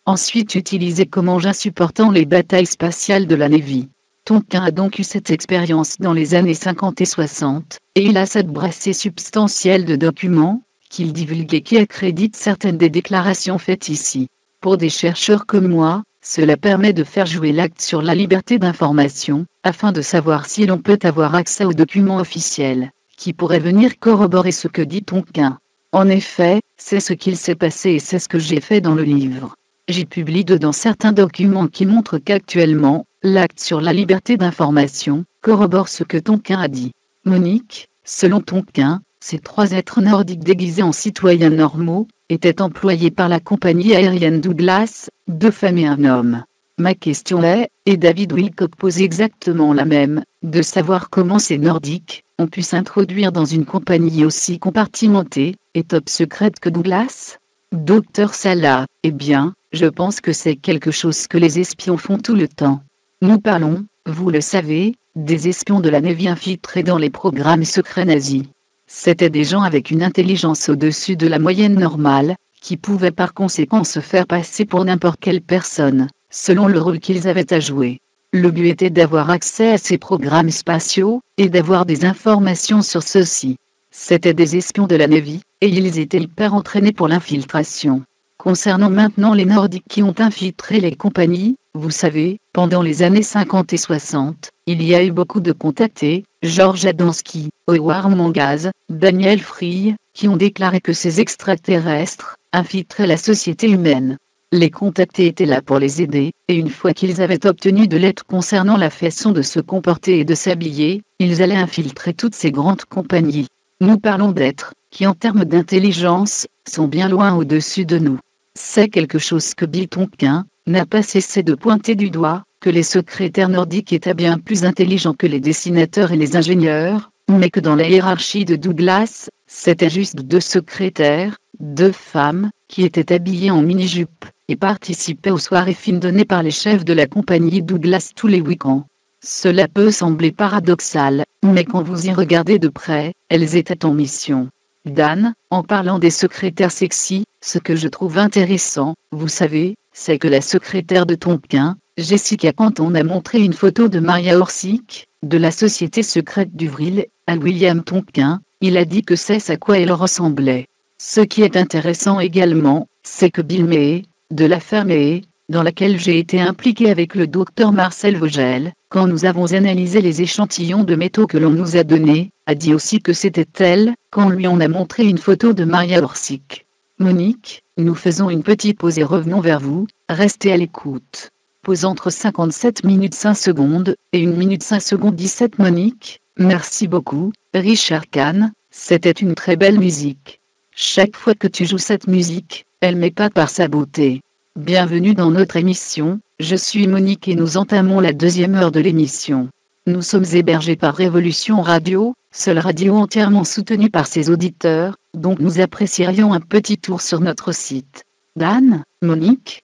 ensuite utiliser comme engins supportant les batailles spatiales de la Navy. Tonkin a donc eu cette expérience dans les années 50 et 60, et il a cette brassée substantielle de documents, qu'il divulgue et qui accrédite certaines des déclarations faites ici. Pour des chercheurs comme moi, cela permet de faire jouer l'acte sur la liberté d'information, afin de savoir si l'on peut avoir accès aux documents officiels, qui pourraient venir corroborer ce que dit Tonkin. En effet, c'est ce qu'il s'est passé et c'est ce que j'ai fait dans le livre. J'y publie dedans certains documents qui montrent qu'actuellement, l'acte sur la liberté d'information corrobore ce que Tonkin a dit. Monique, selon Tonkin, ces trois êtres nordiques déguisés en citoyens normaux étaient employés par la compagnie aérienne Douglas, 2 femmes et un homme. Ma question est, et David Wilcock pose exactement la même, de savoir comment ces Nordiques ont pu s'introduire dans une compagnie aussi compartimentée et top secrète que Douglas? Dr Salah, eh bien, je pense que c'est quelque chose que les espions font tout le temps. Nous parlons, vous le savez, des espions de la Navy infiltrés dans les programmes secrets nazis. C'étaient des gens avec une intelligence au-dessus de la moyenne normale, qui pouvaient par conséquent se faire passer pour n'importe quelle personne, selon le rôle qu'ils avaient à jouer. Le but était d'avoir accès à ces programmes spatiaux, et d'avoir des informations sur ceux-ci. C'étaient des espions de la Navy, et ils étaient hyper entraînés pour l'infiltration. Concernant maintenant les Nordiques qui ont infiltré les compagnies, vous savez, pendant les années 50 et 60, il y a eu beaucoup de contactés, Georges Adamski, Howard Mangaz, Daniel Free, qui ont déclaré que ces extraterrestres infiltraient la société humaine. Les contactés étaient là pour les aider, et une fois qu'ils avaient obtenu de l'aide concernant la façon de se comporter et de s'habiller, ils allaient infiltrer toutes ces grandes compagnies. Nous parlons d'êtres qui, en termes d'intelligence, sont bien loin au-dessus de nous. C'est quelque chose que Bill Tonkin n'a pas cessé de pointer du doigt, que les secrétaires nordiques étaient bien plus intelligents que les dessinateurs et les ingénieurs, mais que dans la hiérarchie de Douglas, c'était juste 2 secrétaires, 2 femmes, qui étaient habillées en mini-jupe, et participaient aux soirées films données par les chefs de la compagnie Douglas tous les week-ends. Cela peut sembler paradoxal, mais quand vous y regardez de près, elles étaient en mission. Dan, en parlant des secrétaires sexy, ce que je trouve intéressant, vous savez, c'est que la secrétaire de Tonkin, Jessica, quand on a montré une photo de Maria Orsic, de la société secrète du Vril, à William Tonkin, il a dit que c'est à quoi elle ressemblait. Ce qui est intéressant également, c'est que Bill May, de l'affaire May, dans laquelle j'ai été impliqué avec le docteur Marcel Vogel, quand nous avons analysé les échantillons de métaux que l'on nous a donnés, a dit aussi que c'était elle, quand lui on a montré une photo de Maria Orsic. Monique, nous faisons une petite pause et revenons vers vous, restez à l'écoute. Pause entre 57 minutes 5 secondes, et 1 minute 5 secondes 17. Monique, merci beaucoup, Richard Kahn, c'était une très belle musique. Chaque fois que tu joues cette musique, elle m'épate par sa beauté. Bienvenue dans notre émission, je suis Monique et nous entamons la 2e heure de l'émission. Nous sommes hébergés par Révolution Radio, seule radio entièrement soutenue par ses auditeurs, donc nous apprécierions un petit tour sur notre site. Dan, Monique,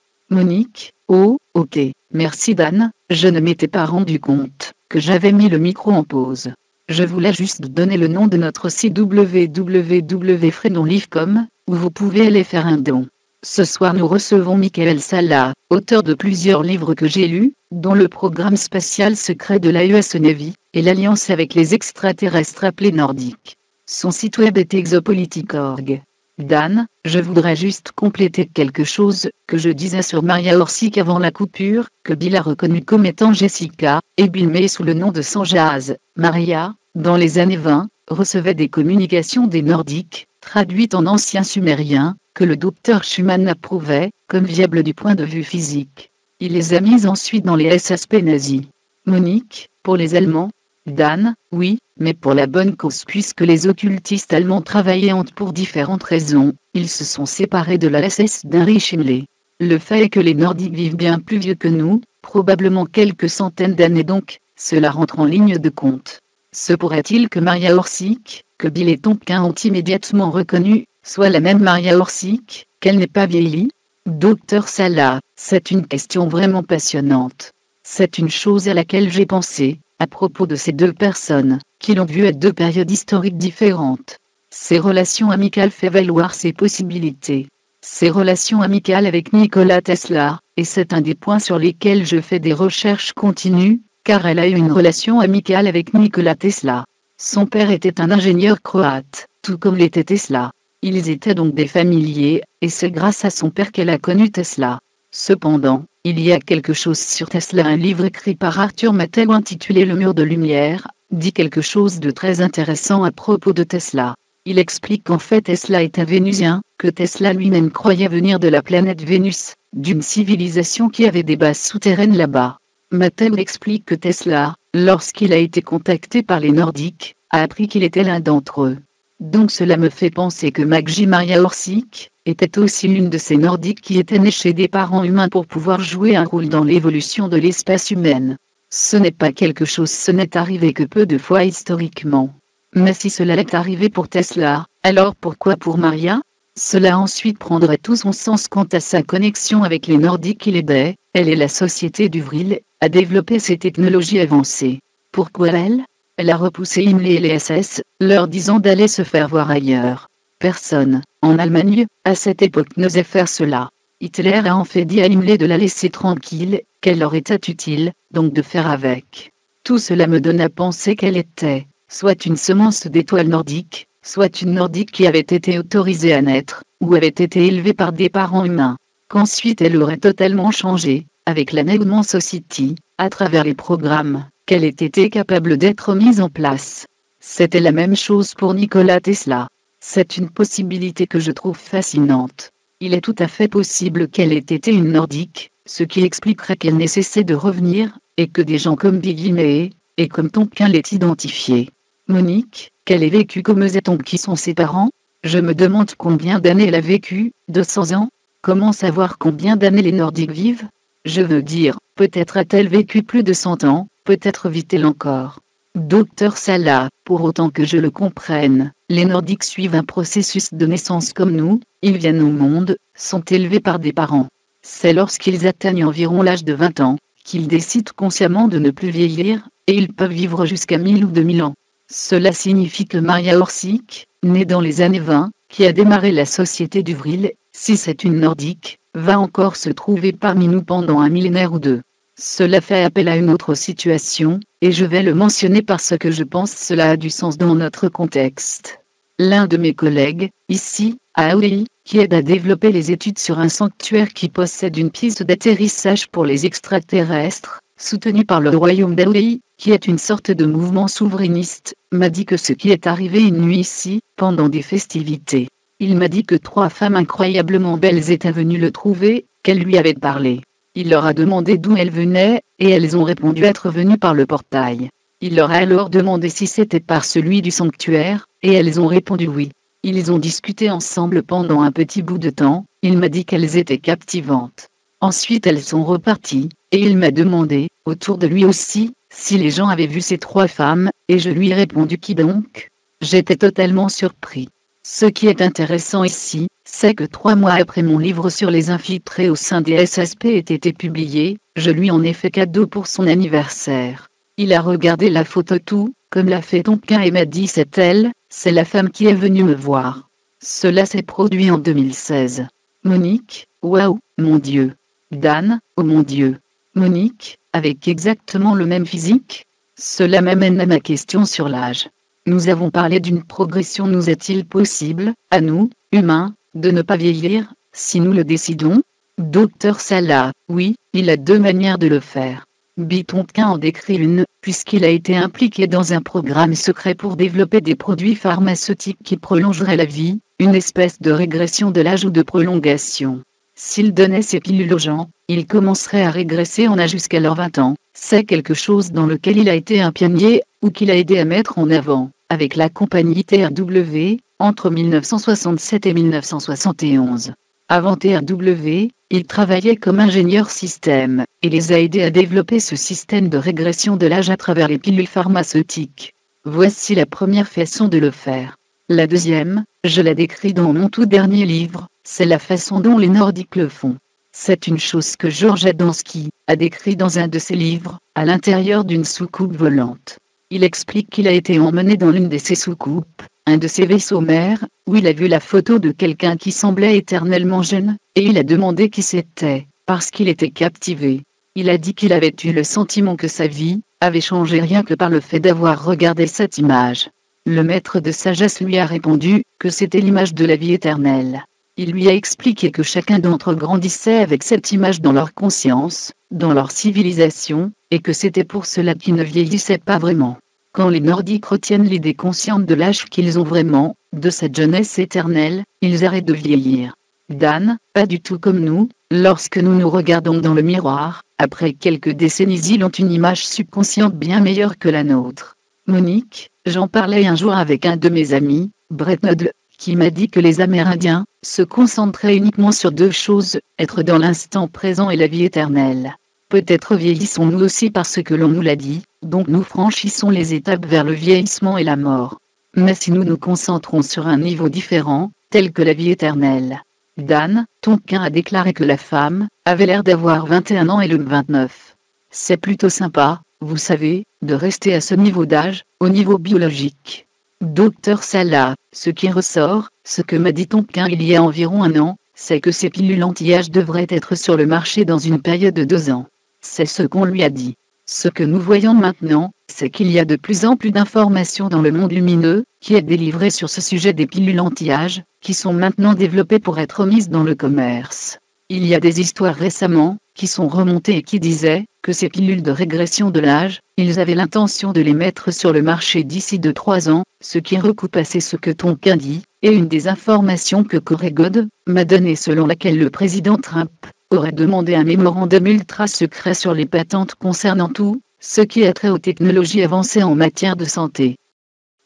oh, ok, merci Dan, je ne m'étais pas rendu compte que j'avais mis le micro en pause. Je voulais juste donner le nom de notre site www.fredonlive.com, où vous pouvez aller faire un don. Ce soir nous recevons Michael Salla, auteur de plusieurs livres que j'ai lus, dont le programme spatial secret de la US Navy, et l'alliance avec les extraterrestres appelés nordiques. Son site web est exopolitique.org. Dan, je voudrais juste compléter quelque chose que je disais sur Maria Orsic avant la coupure, que Bill a reconnu comme étant Jessica, et Bill May sous le nom de Sanjaz. Maria, dans les années 20, recevait des communications des Nordiques, traduites en ancien sumérien, que le docteur Schumann approuvait, comme viables du point de vue physique. Il les a mises ensuite dans les SSP nazis. Monique, pour les Allemands? Dan, oui, mais pour la bonne cause puisque les occultistes allemands travaillaient pour différentes raisons, ils se sont séparés de la SS d'Heinrich Himmler. Le fait est que les Nordiques vivent bien plus vieux que nous, probablement quelques centaines d'années donc, cela rentre en ligne de compte. Se pourrait-il que Maria Orsic, que Bill et Tonkin ont immédiatement reconnu, soit la même Maria Orsic, qu'elle n'est pas vieillie? Docteur Salla, c'est une question vraiment passionnante. C'est une chose à laquelle j'ai pensé, à propos de ces 2 personnes, qui l'ont vu à 2 périodes historiques différentes. Ces relations amicales fait valoir ses possibilités. Ses relations amicales avec Nikola Tesla, et c'est un des points sur lesquels je fais des recherches continues, car elle a eu une relation amicale avec Nikola Tesla. Son père était un ingénieur croate, tout comme l'était Tesla. Ils étaient donc des familiers, et c'est grâce à son père qu'elle a connu Tesla. Cependant, il y a quelque chose sur Tesla. Un livre écrit par Arthur Mattel intitulé Le mur de lumière, dit quelque chose de très intéressant à propos de Tesla. Il explique qu'en fait Tesla est un Vénusien, que Tesla lui-même croyait venir de la planète Vénus, d'une civilisation qui avait des bases souterraines là-bas. Mattel explique que Tesla, lorsqu'il a été contacté par les Nordiques, a appris qu'il était l'un d'entre eux. Donc cela me fait penser que Maria Orsic était aussi l'une de ces Nordiques qui étaient nés chez des parents humains pour pouvoir jouer un rôle dans l'évolution de l'espèce humaine. Ce n'est pas quelque chose, ce n'est arrivé que peu de fois historiquement. Mais si cela est arrivé pour Tesla, alors pourquoi pour Maria? Cela ensuite prendrait tout son sens quant à sa connexion avec les Nordiques qui l'aidaient, elle et la société du Vril, à développer ces technologies avancées. Pourquoi elle? Elle a repoussé Himmler et les SS, leur disant d'aller se faire voir ailleurs. Personne, en Allemagne, à cette époque n'osait faire cela. Hitler a en fait dit à Himmler de la laisser tranquille, qu'elle leur était utile, donc de faire avec. Tout cela me donne à penser qu'elle était, soit une semence d'étoiles nordiques, soit une nordique qui avait été autorisée à naître, ou avait été élevée par des parents humains. Qu'ensuite elle aurait totalement changé, avec la Negmon Society, à travers les programmes qu'elle ait été capable d'être mise en place. C'était la même chose pour Nikola Tesla. C'est une possibilité que je trouve fascinante. Il est tout à fait possible qu'elle ait été une nordique, ce qui expliquerait qu'elle n'ait cessé de revenir, et que des gens comme Biggie May, et comme Tonkin l'aient identifiée. Monique, qu'elle ait vécu comme Zetong qui sont ses parents? Je me demande combien d'années elle a vécu, 200 ans? Comment savoir combien d'années les Nordiques vivent? Je veux dire, peut-être a-t-elle vécu plus de 100 ans, peut-être vit-elle encore. Docteur Salah, pour autant que je le comprenne, les Nordiques suivent un processus de naissance comme nous, ils viennent au monde, sont élevés par des parents. C'est lorsqu'ils atteignent environ l'âge de 20 ans, qu'ils décident consciemment de ne plus vieillir, et ils peuvent vivre jusqu'à 1000 ou 2000 ans. Cela signifie que Maria Orsic, née dans les années 20, qui a démarré la société du Vril, si c'est une nordique, va encore se trouver parmi nous pendant un millénaire ou deux. Cela fait appel à une autre situation, et je vais le mentionner parce que je pense cela a du sens dans notre contexte. L'un de mes collègues, ici, à Hawaï, qui aide à développer les études sur un sanctuaire qui possède une piste d'atterrissage pour les extraterrestres, soutenu par le royaume d'Hawaï, qui est une sorte de mouvement souverainiste, m'a dit que ce qui est arrivé une nuit ici, pendant des festivités. Il m'a dit que 3 femmes incroyablement belles étaient venues le trouver, qu'elles lui avaient parlé. Il leur a demandé d'où elles venaient, et elles ont répondu être venues par le portail. Il leur a alors demandé si c'était par celui du sanctuaire, et elles ont répondu oui. Ils ont discuté ensemble pendant un petit bout de temps, il m'a dit qu'elles étaient captivantes. Ensuite elles sont reparties, et il m'a demandé, autour de lui aussi, si les gens avaient vu ces 3 femmes, et je lui ai répondu qui donc? J'étais totalement surpris. Ce qui est intéressant ici, c'est que 3 mois après mon livre sur les infiltrés au sein des SSP ait été publié, je lui en ai fait cadeau pour son anniversaire. Il a regardé la photo tout, comme l'a fait Tonkin et m'a dit c'est elle, c'est la femme qui est venue me voir. Cela s'est produit en 2016. Monique, waouh, mon Dieu. Dan, oh mon Dieu. Monique, avec exactement le même physique? Cela m'amène à ma question sur l'âge. Nous avons parlé d'une progression. Nous est-il possible, à nous, humains, de ne pas vieillir, si nous le décidons? Docteur Salah, oui, il a 2 manières de le faire. Bitonkin en décrit une, puisqu'il a été impliqué dans un programme secret pour développer des produits pharmaceutiques qui prolongeraient la vie, une espèce de régression de l'âge ou de prolongation. S'il donnait ces pilules aux gens, ils commenceraient à régresser en âge jusqu'à leurs 20 ans. C'est quelque chose dans lequel il a été un pionnier, ou qu'il a aidé à mettre en avant, avec la compagnie TRW, entre 1967 et 1971. Avant TRW, il travaillait comme ingénieur système, et les a aidés à développer ce système de régression de l'âge à travers les pilules pharmaceutiques. Voici la première façon de le faire. La deuxième, je la décris dans mon tout dernier livre, c'est la façon dont les Nordiques le font. C'est une chose que Georges Adamski a décrit dans un de ses livres, à l'intérieur d'une soucoupe volante. Il explique qu'il a été emmené dans l'une de ces soucoupes, un de ces vaisseaux mers, où il a vu la photo de quelqu'un qui semblait éternellement jeune, et il a demandé qui c'était, parce qu'il était captivé. Il a dit qu'il avait eu le sentiment que sa vie avait changé rien que par le fait d'avoir regardé cette image. Le maître de sagesse lui a répondu que c'était l'image de la vie éternelle. Il lui a expliqué que chacun d'entre eux grandissait avec cette image dans leur conscience, dans leur civilisation, et que c'était pour cela qu'ils ne vieillissaient pas vraiment. Quand les Nordiques retiennent l'idée consciente de l'âge qu'ils ont vraiment, de cette jeunesse éternelle, ils arrêtent de vieillir. Dan, pas du tout comme nous, lorsque nous nous regardons dans le miroir, après quelques décennies ils ont une image subconsciente bien meilleure que la nôtre. Monique, j'en parlais un jour avec un de mes amis, Brett Noddle, qui m'a dit que les Amérindiens se concentraient uniquement sur 2 choses, être dans l'instant présent et la vie éternelle. Peut-être vieillissons-nous aussi parce que l'on nous l'a dit, donc nous franchissons les étapes vers le vieillissement et la mort. Mais si nous nous concentrons sur un niveau différent, tel que la vie éternelle. Dan, Tonkin a déclaré que la femme avait l'air d'avoir 21 ans et l'homme 29. C'est plutôt sympa, vous savez, de rester à ce niveau d'âge, au niveau biologique. Docteur Salah, ce qui ressort, ce que m'a dit Tonkin il y a environ 1 an, c'est que ces pilules anti-âge devraient être sur le marché dans une période de 2 ans. C'est ce qu'on lui a dit. Ce que nous voyons maintenant, c'est qu'il y a de plus en plus d'informations dans le monde lumineux, qui est délivré sur ce sujet des pilules anti-âge, qui sont maintenant développées pour être mises dans le commerce. Il y a des histoires récemment, qui sont remontées et qui disaient, que ces pilules de régression de l'âge, ils avaient l'intention de les mettre sur le marché d'ici 2-3 ans, ce qui recoupe assez ce que Tonkin dit, et une des informations que Corey God m'a donnée selon laquelle le président Trump aurait demandé un mémorandum ultra secret sur les patentes concernant tout, ce qui a trait aux technologies avancées en matière de santé.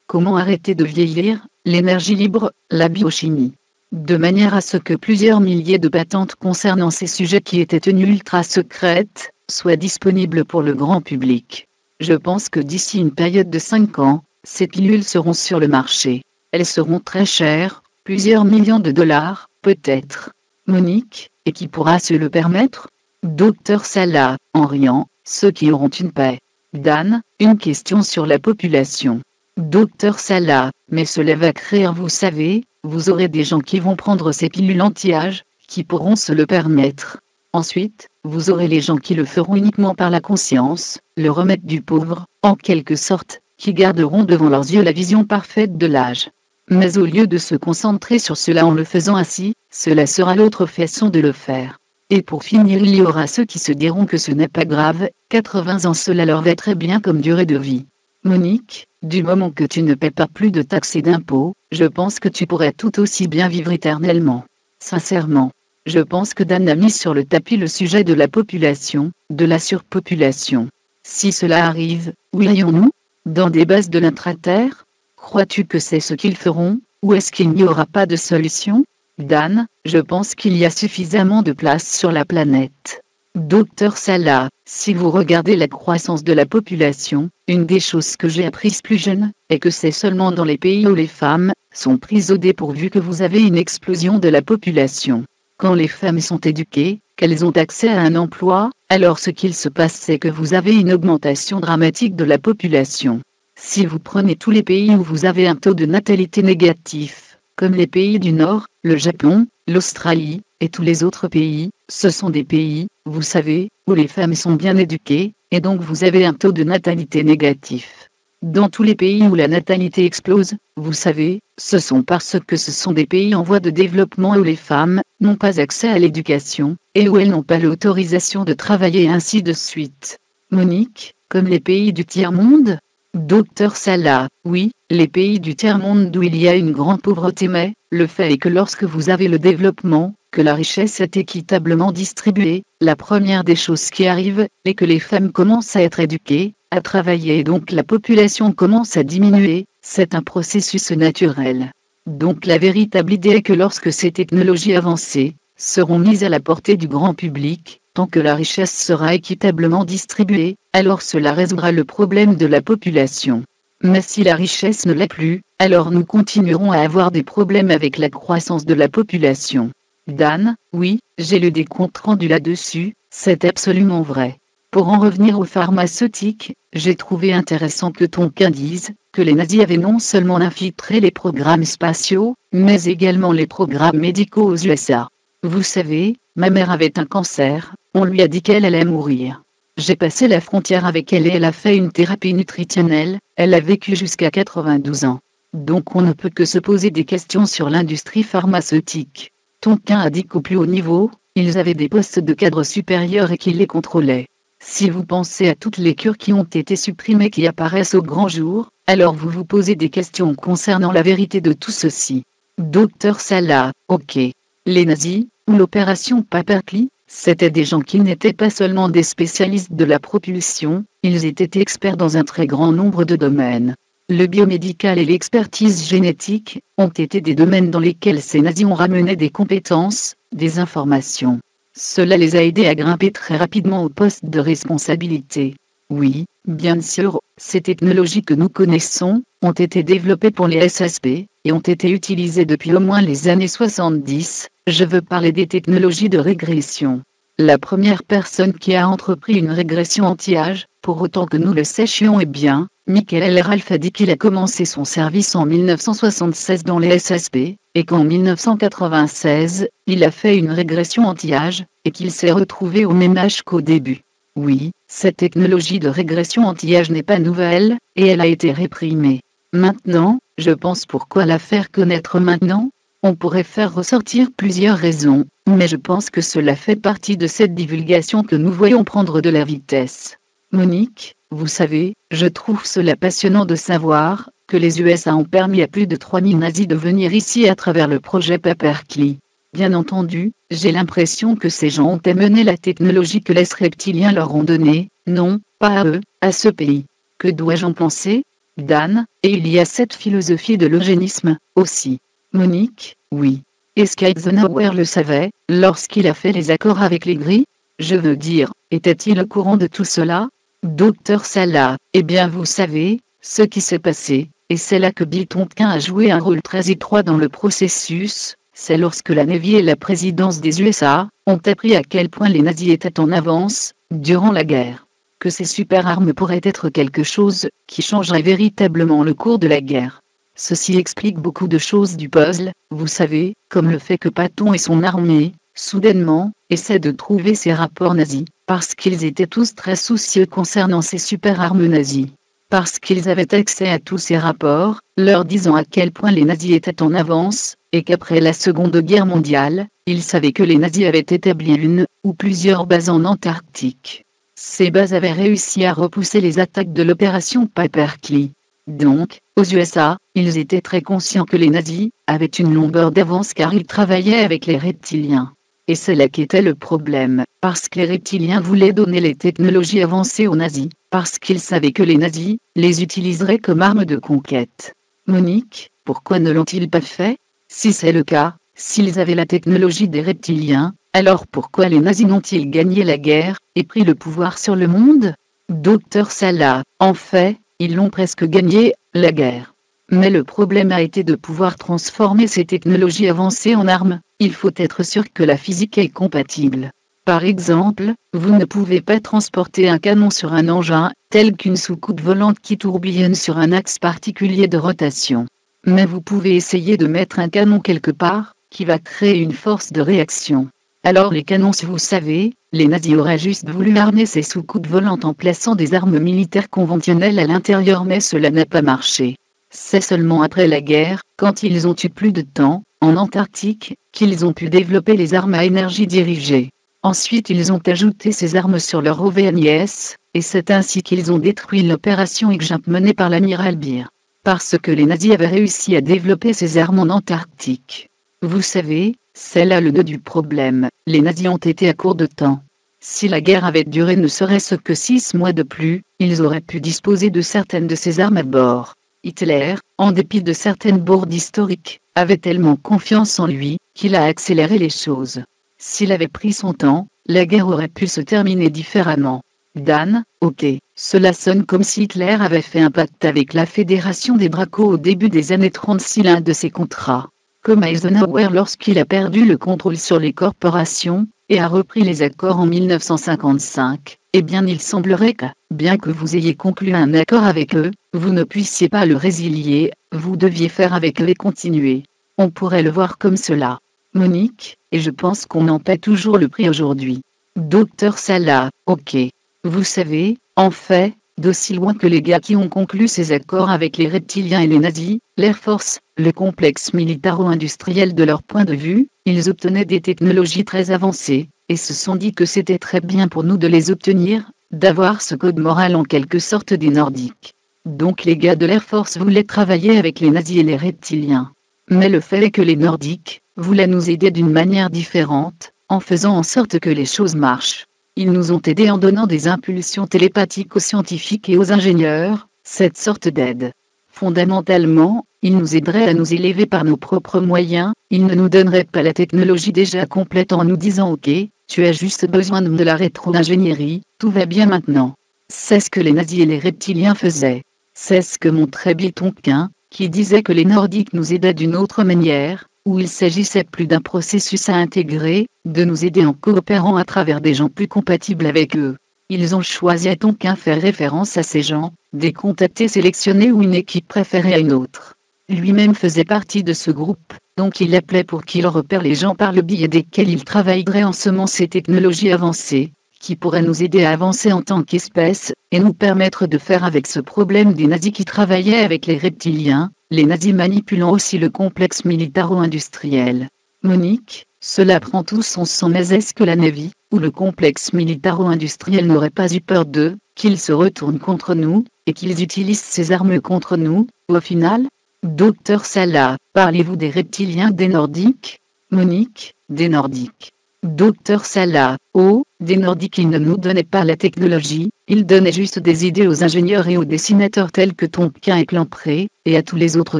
Comment arrêter de vieillir, l'énergie libre, la biochimie. De manière à ce que plusieurs milliers de patentes concernant ces sujets qui étaient tenues ultra secrètes, soient disponibles pour le grand public. Je pense que d'ici une période de 5 ans, ces pilules seront sur le marché. Elles seront très chères, plusieurs millions de dollars, peut-être. Monique, et qui pourra se le permettre? Docteur Salah, en riant, ceux qui auront une paix. Dan, une question sur la population. Docteur Salah, mais cela va créer, vous savez, vous aurez des gens qui vont prendre ces pilules anti-âge, qui pourront se le permettre. Ensuite, vous aurez les gens qui le feront uniquement par la conscience, le remède du pauvre, en quelque sorte, qui garderont devant leurs yeux la vision parfaite de l'âge. Mais au lieu de se concentrer sur cela en le faisant ainsi, cela sera l'autre façon de le faire. Et pour finir, il y aura ceux qui se diront que ce n'est pas grave, 80 ans cela leur va très bien comme durée de vie. Monique, du moment que tu ne paies pas plus de taxes et d'impôts, je pense que tu pourrais tout aussi bien vivre éternellement. Sincèrement. Je pense que Dan a mis sur le tapis le sujet de la population, de la surpopulation. Si cela arrive, où irions-nous? Dans des bases de l'intra-terre? Crois-tu que c'est ce qu'ils feront, ou est-ce qu'il n'y aura pas de solution? Dan, je pense qu'il y a suffisamment de place sur la planète. Docteur Salah, si vous regardez la croissance de la population, une des choses que j'ai apprises plus jeune, est que c'est seulement dans les pays où les femmes sont prises au dépourvu que vous avez une explosion de la population. Quand les femmes sont éduquées, qu'elles ont accès à un emploi, alors ce qu'il se passe c'est que vous avez une augmentation dramatique de la population. Si vous prenez tous les pays où vous avez un taux de natalité négatif, comme les pays du Nord, le Japon, l'Australie, et tous les autres pays, ce sont des pays, vous savez, où les femmes sont bien éduquées, et donc vous avez un taux de natalité négatif. Dans tous les pays où la natalité explose, vous savez, ce sont parce que ce sont des pays en voie de développement où les femmes n'ont pas accès à l'éducation, et où elles n'ont pas l'autorisation de travailler et ainsi de suite. Monique, comme les pays du tiers-monde? Docteur Salah, oui, les pays du tiers-monde où il y a une grande pauvreté mais, le fait est que lorsque vous avez le développement, que la richesse est équitablement distribuée, la première des choses qui arrivent est que les femmes commencent à être éduquées, à travailler et donc la population commence à diminuer, c'est un processus naturel. Donc la véritable idée est que lorsque ces technologies avancées seront mises à la portée du grand public, tant que la richesse sera équitablement distribuée, alors cela résoudra le problème de la population. Mais si la richesse ne l'est plus, alors nous continuerons à avoir des problèmes avec la croissance de la population. Dan, oui, j'ai lu des comptes rendus là-dessus, c'est absolument vrai. Pour en revenir aux pharmaceutiques, j'ai trouvé intéressant que Tonkin dise que les nazis avaient non seulement infiltré les programmes spatiaux, mais également les programmes médicaux aux USA. Vous savez, ma mère avait un cancer, on lui a dit qu'elle allait mourir. J'ai passé la frontière avec elle et elle a fait une thérapie nutritionnelle, elle a vécu jusqu'à 92 ans. Donc on ne peut que se poser des questions sur l'industrie pharmaceutique. Tonkin a dit qu'au plus haut niveau, ils avaient des postes de cadres supérieurs et qu'ils les contrôlaient. Si vous pensez à toutes les cures qui ont été supprimées qui apparaissent au grand jour, alors vous vous posez des questions concernant la vérité de tout ceci. Docteur Salah, ok. Les nazis, ou l'opération Paperclip, c'étaient des gens qui n'étaient pas seulement des spécialistes de la propulsion, ils étaient experts dans un très grand nombre de domaines. Le biomédical et l'expertise génétique ont été des domaines dans lesquels ces nazis ont ramené des compétences, des informations. Cela les a aidés à grimper très rapidement au poste de responsabilité. Oui, bien sûr, ces technologies que nous connaissons ont été développées pour les SSP et ont été utilisées depuis au moins les années 70. Je veux parler des technologies de régression. La première personne qui a entrepris une régression anti-âge, pour autant que nous le sachions est bien, Michael Ralph a dit qu'il a commencé son service en 1976 dans les SSP, et qu'en 1996, il a fait une régression anti-âge, et qu'il s'est retrouvé au même âge qu'au début. Oui, cette technologie de régression anti-âge n'est pas nouvelle, et elle a été réprimée. Maintenant, je pense pourquoi la faire connaître maintenant? On pourrait faire ressortir plusieurs raisons, mais je pense que cela fait partie de cette divulgation que nous voyons prendre de la vitesse. Monique, vous savez, je trouve cela passionnant de savoir que les USA ont permis à plus de 3000 nazis de venir ici à travers le projet Paperclip. Bien entendu, j'ai l'impression que ces gens ont amené la technologie que les reptiliens leur ont donnée, non, pas à eux, à ce pays. Que dois-je en penser, Dan? Et il y a cette philosophie de l'eugénisme, aussi. Monique, oui. Est-ce qu'Eisenhower le savait, lorsqu'il a fait les accords avec les Gris? Je veux dire, était-il au courant de tout cela? Docteur Salah, eh bien vous savez, ce qui s'est passé, et c'est là que Bill Tonkin a joué un rôle très étroit dans le processus, c'est lorsque la Navy et la présidence des USA ont appris à quel point les nazis étaient en avance, durant la guerre. Que ces super armes pourraient être quelque chose qui changerait véritablement le cours de la guerre. Ceci explique beaucoup de choses du puzzle, vous savez, comme le fait que Patton et son armée, soudainement, essaient de trouver ces rapports nazis, parce qu'ils étaient tous très soucieux concernant ces super armes nazies. Parce qu'ils avaient accès à tous ces rapports, leur disant à quel point les nazis étaient en avance, et qu'après la Seconde Guerre mondiale, ils savaient que les nazis avaient établi une, ou plusieurs bases en Antarctique. Ces bases avaient réussi à repousser les attaques de l'opération Paperclip. Donc, aux USA, ils étaient très conscients que les nazis avaient une longueur d'avance car ils travaillaient avec les reptiliens. Et c'est là qu'était le problème, parce que les reptiliens voulaient donner les technologies avancées aux nazis, parce qu'ils savaient que les nazis les utiliseraient comme armes de conquête. Monique, pourquoi ne l'ont-ils pas fait? Si c'est le cas, s'ils avaient la technologie des reptiliens, alors pourquoi les nazis n'ont-ils gagné la guerre et pris le pouvoir sur le monde? Docteur Salah, en fait, ils l'ont presque gagné, la guerre. Mais le problème a été de pouvoir transformer ces technologies avancées en armes. Il faut être sûr que la physique est compatible. Par exemple, vous ne pouvez pas transporter un canon sur un engin, tel qu'une soucoupe volante qui tourbillonne sur un axe particulier de rotation. Mais vous pouvez essayer de mettre un canon quelque part, qui va créer une force de réaction. Alors les canons, si vous savez, les nazis auraient juste voulu armer ces soucoupes volantes en plaçant des armes militaires conventionnelles à l'intérieur, mais cela n'a pas marché. C'est seulement après la guerre, quand ils ont eu plus de temps, en Antarctique, qu'ils ont pu développer les armes à énergie dirigée. Ensuite ils ont ajouté ces armes sur leur OVNIS, et c'est ainsi qu'ils ont détruit l'opération X-Jump menée par l'amiral Beer. Parce que les nazis avaient réussi à développer ces armes en Antarctique. Vous savez, c'est là le nœud du problème, les nazis ont été à court de temps. Si la guerre avait duré ne serait-ce que 6 mois de plus, ils auraient pu disposer de certaines de ces armes à bord. Hitler, en dépit de certaines bourdes historiques, avait tellement confiance en lui, qu'il a accéléré les choses. S'il avait pris son temps, la guerre aurait pu se terminer différemment. Dan, ok, cela sonne comme si Hitler avait fait un pacte avec la Fédération des Dracos au début des années 36, l'un de ses contrats. Comme Eisenhower lorsqu'il a perdu le contrôle sur les corporations, et a repris les accords en 1955, eh bien il semblerait que, bien que vous ayez conclu un accord avec eux, vous ne puissiez pas le résilier, vous deviez faire avec eux et continuer. On pourrait le voir comme cela. Monique, et je pense qu'on en paie toujours le prix aujourd'hui. Docteur Salah, ok. Vous savez, en fait, d'aussi loin que les gars qui ont conclu ces accords avec les reptiliens et les nazis, l'Air Force, le complexe militaro-industriel de leur point de vue, ils obtenaient des technologies très avancées, et se sont dit que c'était très bien pour nous de les obtenir, d'avoir ce code moral en quelque sorte des Nordiques. Donc les gars de l'Air Force voulaient travailler avec les nazis et les reptiliens. Mais le fait est que les Nordiques voulaient nous aider d'une manière différente, en faisant en sorte que les choses marchent. Ils nous ont aidés en donnant des impulsions télépathiques aux scientifiques et aux ingénieurs, cette sorte d'aide. Fondamentalement, ils nous aideraient à nous élever par nos propres moyens, ils ne nous donneraient pas la technologie déjà complète en nous disant ok, tu as juste besoin de la rétro-ingénierie, tout va bien maintenant. C'est ce que les nazis et les reptiliens faisaient. C'est ce que montrait Bill Tonkin, qui disait que les Nordiques nous aidaient d'une autre manière, où il s'agissait plus d'un processus à intégrer, de nous aider en coopérant à travers des gens plus compatibles avec eux. Ils ont choisi à Tonkin faire référence à ces gens, des contactés sélectionnés ou une équipe préférée à une autre. Lui-même faisait partie de ce groupe, donc il appelait pour qu'il repère les gens par le biais desquels il travaillerait en semant ces technologies avancées, qui pourrait nous aider à avancer en tant qu'espèce, et nous permettre de faire avec ce problème des nazis qui travaillaient avec les reptiliens, les nazis manipulant aussi le complexe militaro-industriel. Monique, cela prend tout son sens, mais est-ce que la Navy, ou le complexe militaro-industriel n'aurait pas eu peur d'eux, qu'ils se retournent contre nous, et qu'ils utilisent ces armes contre nous, au final? Docteur Salah, parlez-vous des reptiliens des Nordiques? Monique, des Nordiques. Docteur Salah, oh, des Nordiques, ils ne nous donnaient pas la technologie, ils donnaient juste des idées aux ingénieurs et aux dessinateurs tels que Tonquin et Clampré, et à tous les autres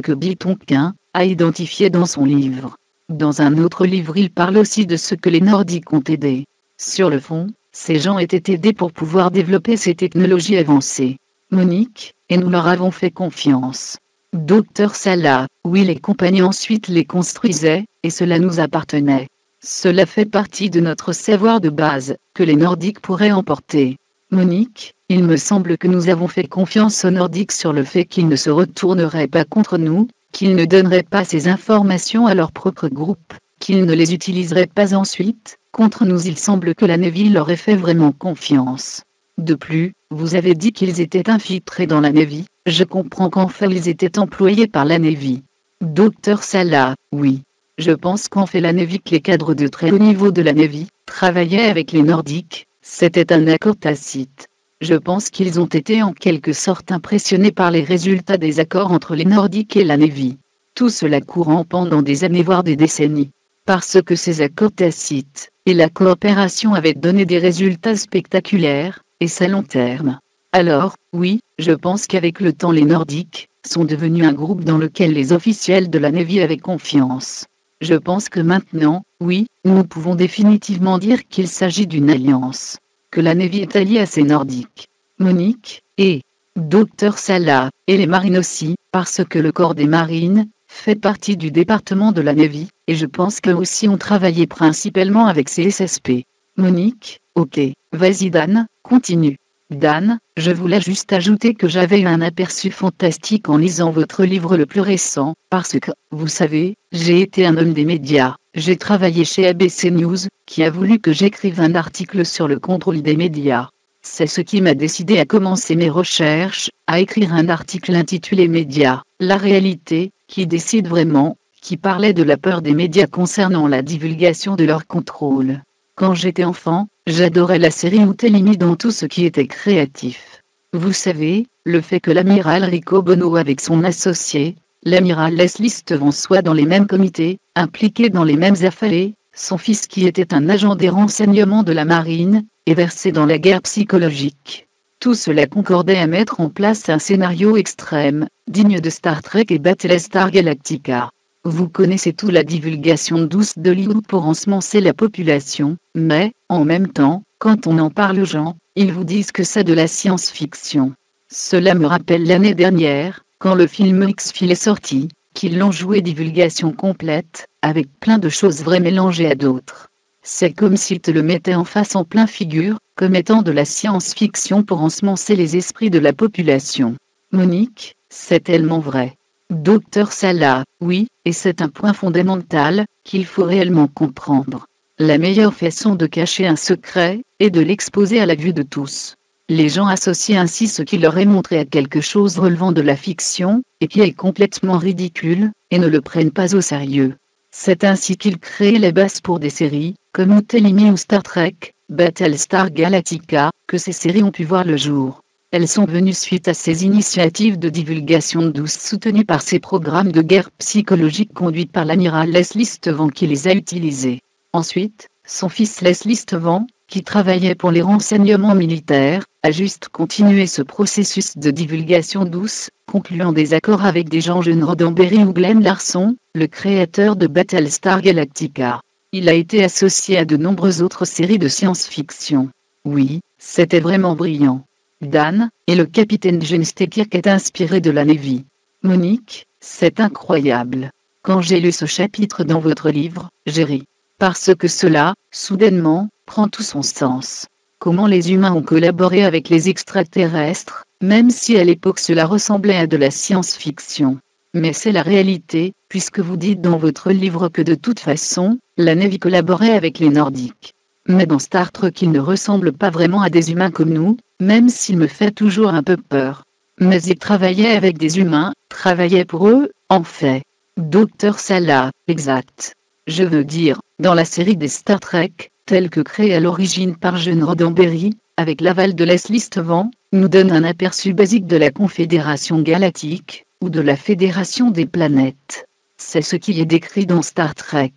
que Bill Tonquin a identifié dans son livre. Dans un autre livre, il parle aussi de ce que les Nordiques ont aidé. Sur le fond, ces gens étaient aidés pour pouvoir développer ces technologies avancées. Monique, et nous leur avons fait confiance. Docteur Salah, oui, les compagnies ensuite les construisaient, et cela nous appartenait. Cela fait partie de notre savoir de base, que les Nordiques pourraient emporter. Monique, il me semble que nous avons fait confiance aux Nordiques sur le fait qu'ils ne se retourneraient pas contre nous, qu'ils ne donneraient pas ces informations à leur propre groupe, qu'ils ne les utiliseraient pas ensuite, contre nous. Il semble que la Navy leur ait fait vraiment confiance. De plus, vous avez dit qu'ils étaient infiltrés dans la Navy, je comprends qu'en fait ils étaient employés par la Navy. Docteur Salah, oui. Je pense qu'en fait la Navy, que les cadres de très haut niveau de la Navy travaillaient avec les Nordiques, c'était un accord tacite. Je pense qu'ils ont été en quelque sorte impressionnés par les résultats des accords entre les Nordiques et la Navy. Tout cela courant pendant des années voire des décennies. Parce que ces accords tacites et la coopération avaient donné des résultats spectaculaires, et ça long terme. Alors, oui, je pense qu'avec le temps les Nordiques sont devenus un groupe dans lequel les officiels de la Navy avaient confiance. Je pense que maintenant, oui, nous pouvons définitivement dire qu'il s'agit d'une alliance. Que la Navy est alliée à ces Nordiques. Monique, et Docteur Salah, et les marines aussi, parce que le corps des marines fait partie du département de la Navy, et je pense qu'eux aussi ont travaillé principalement avec ces SSP. Monique, ok, vas-y Dan, continue. Dan, je voulais juste ajouter que j'avais eu un aperçu fantastique en lisant votre livre le plus récent, parce que, vous savez, j'ai été un homme des médias, j'ai travaillé chez ABC News, qui a voulu que j'écrive un article sur le contrôle des médias. C'est ce qui m'a décidé à commencer mes recherches, à écrire un article intitulé Médias, la réalité, qui décide vraiment, qui parlait de la peur des médias concernant la divulgation de leur contrôle. Quand j'étais enfant, j'adorais la série Outelimi dans tout ce qui était créatif. Vous savez, le fait que l'amiral Rico Bono avec son associé, l'amiral Leslie Stevens soit dans les mêmes comités, impliqués dans les mêmes affaires, son fils qui était un agent des renseignements de la marine, et versé dans la guerre psychologique. Tout cela concordait à mettre en place un scénario extrême, digne de Star Trek et Battlestar Galactica. Vous connaissez tout la divulgation douce d'Hollywood pour ensemencer la population, mais, en même temps, quand on en parle aux gens, ils vous disent que c'est de la science-fiction. Cela me rappelle l'année dernière, quand le film X-Files est sorti, qu'ils l'ont joué divulgation complète, avec plein de choses vraies mélangées à d'autres. C'est comme s'ils te le mettaient en face en plein figure, comme étant de la science-fiction pour ensemencer les esprits de la population. Monique, c'est tellement vrai. Docteur Salah, oui, et c'est un point fondamental, qu'il faut réellement comprendre. La meilleure façon de cacher un secret, est de l'exposer à la vue de tous. Les gens associent ainsi ce qui leur est montré à quelque chose relevant de la fiction, et qui est complètement ridicule, et ne le prennent pas au sérieux. C'est ainsi qu'ils créent les bases pour des séries, comme Outelimi ou Star Trek, Battlestar Galactica, que ces séries ont pu voir le jour. Elles sont venues suite à ces initiatives de divulgation douce soutenues par ces programmes de guerre psychologique conduits par l'amiral Leslie Stevens qui les a utilisées. Ensuite, son fils Leslie Stevens, qui travaillait pour les renseignements militaires, a juste continué ce processus de divulgation douce, concluant des accords avec des gens John Roddenberry ou Glenn Larson, le créateur de Battlestar Galactica. Il a été associé à de nombreuses autres séries de science-fiction. Oui, c'était vraiment brillant. Dan, et le capitaine James T. Kirk est inspiré de la Navy. Monique, c'est incroyable. Quand j'ai lu ce chapitre dans votre livre, j'ai ri. Parce que cela, soudainement, prend tout son sens. Comment les humains ont collaboré avec les extraterrestres, même si à l'époque cela ressemblait à de la science-fiction. Mais c'est la réalité, puisque vous dites dans votre livre que de toute façon, la Navy collaborait avec les Nordiques. Mais dans Star Trek ils ne ressemblent pas vraiment à des humains comme nous, même s'il me fait toujours un peu peur. Mais ils travaillaient avec des humains, travaillaient pour eux, en fait. Docteur Salah, exact. Je veux dire, dans la série des Star Trek, telle que créée à l'origine par Gene Roddenberry, avec l'aval de Leslie Stevens, nous donne un aperçu basique de la Confédération Galactique, ou de la Fédération des planètes. C'est ce qui est décrit dans Star Trek.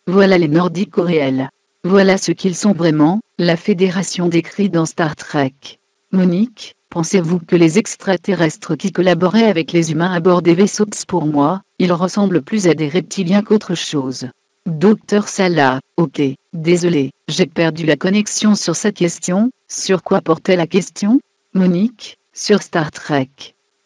Voilà les Nordiques au réel. Voilà ce qu'ils sont vraiment, la Fédération décrite dans Star Trek. Monique, pensez-vous que les extraterrestres qui collaboraient avec les humains à bord des vaisseaux, pour moi, ils ressemblent plus à des reptiliens qu'autre chose? Docteur Salah, ok, désolé, j'ai perdu la connexion sur cette question. Sur quoi portait la question? Monique, sur Star Trek.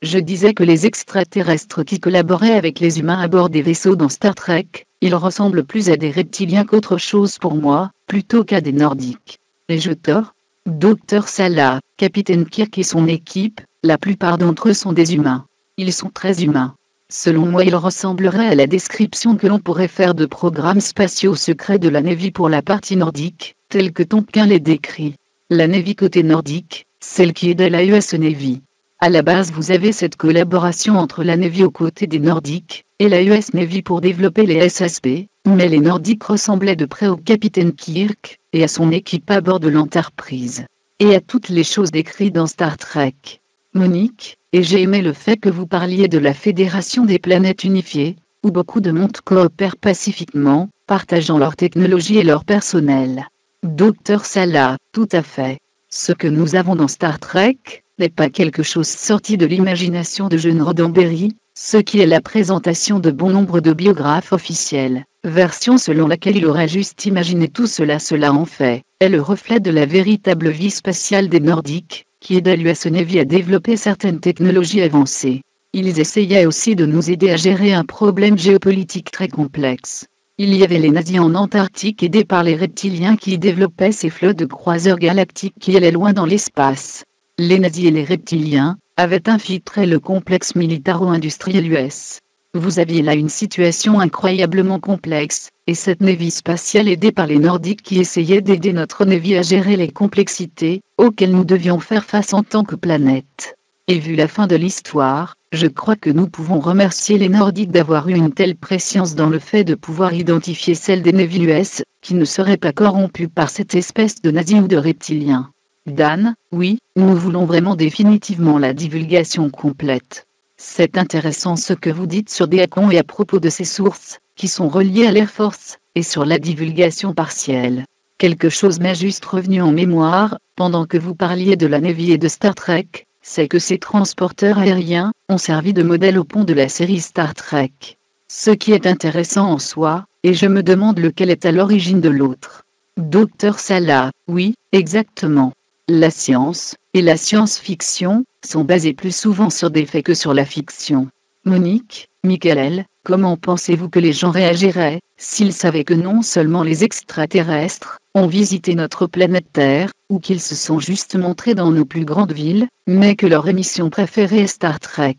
Je disais que les extraterrestres qui collaboraient avec les humains à bord des vaisseaux dans Star Trek, ils ressemblent plus à des reptiliens qu'autre chose pour moi, plutôt qu'à des Nordiques. Ai-je tort? Docteur Salah, Capitaine Kirk et son équipe, la plupart d'entre eux sont des humains. Ils sont très humains. Selon moi, ils ressembleraient à la description que l'on pourrait faire de programmes spatiaux secrets de la Navy pour la partie nordique, telle que Tonkin les décrit. La Navy côté nordique, celle qui aide à la US Navy. À la base, vous avez cette collaboration entre la Navy aux côtés des Nordiques et la US Navy pour développer les SSB, mais les Nordiques ressemblaient de près au capitaine Kirk et à son équipe à bord de l'Enterprise, et à toutes les choses décrites dans Star Trek. Monique, et j'ai aimé le fait que vous parliez de la Fédération des planètes unifiées, où beaucoup de mondes coopèrent pacifiquement, partageant leur technologie et leur personnel. Docteur Salah, tout à fait. Ce que nous avons dans Star Trek n'est pas quelque chose sorti de l'imagination de Gene Roddenberry, ce qui est la présentation de bon nombre de biographes officiels, version selon laquelle il aurait juste imaginé tout cela. Cela en fait est le reflet de la véritable vie spatiale des Nordiques, qui aide l'US Navy à développer certaines technologies avancées. Ils essayaient aussi de nous aider à gérer un problème géopolitique très complexe. Il y avait les nazis en Antarctique aidés par les reptiliens qui développaient ces flottes de croiseurs galactiques qui allaient loin dans l'espace. Les nazis et les reptiliens avaient infiltré le complexe militaro-industriel US. Vous aviez là une situation incroyablement complexe, et cette Navy spatiale aidée par les Nordiques qui essayaient d'aider notre Navy à gérer les complexités auxquelles nous devions faire face en tant que planète. Et vu la fin de l'histoire, je crois que nous pouvons remercier les Nordiques d'avoir eu une telle préscience dans le fait de pouvoir identifier celles des Navy US, qui ne seraient pas corrompues par cette espèce de nazis ou de reptiliens. Dan, oui, nous voulons vraiment définitivement la divulgation complète. C'est intéressant ce que vous dites sur Deacon et à propos de ces sources, qui sont reliées à l'Air Force, et sur la divulgation partielle. Quelque chose m'est juste revenu en mémoire, pendant que vous parliez de la Navy et de Star Trek, c'est que ces transporteurs aériens ont servi de modèle au pont de la série Star Trek. Ce qui est intéressant en soi, et je me demande lequel est à l'origine de l'autre. Docteur Salah, oui, exactement. La science, et la science-fiction, sont basées plus souvent sur des faits que sur la fiction. Monique, Michael, comment pensez-vous que les gens réagiraient, s'ils savaient que non seulement les extraterrestres ont visité notre planète Terre, ou qu'ils se sont juste montrés dans nos plus grandes villes, mais que leur émission préférée est Star Trek?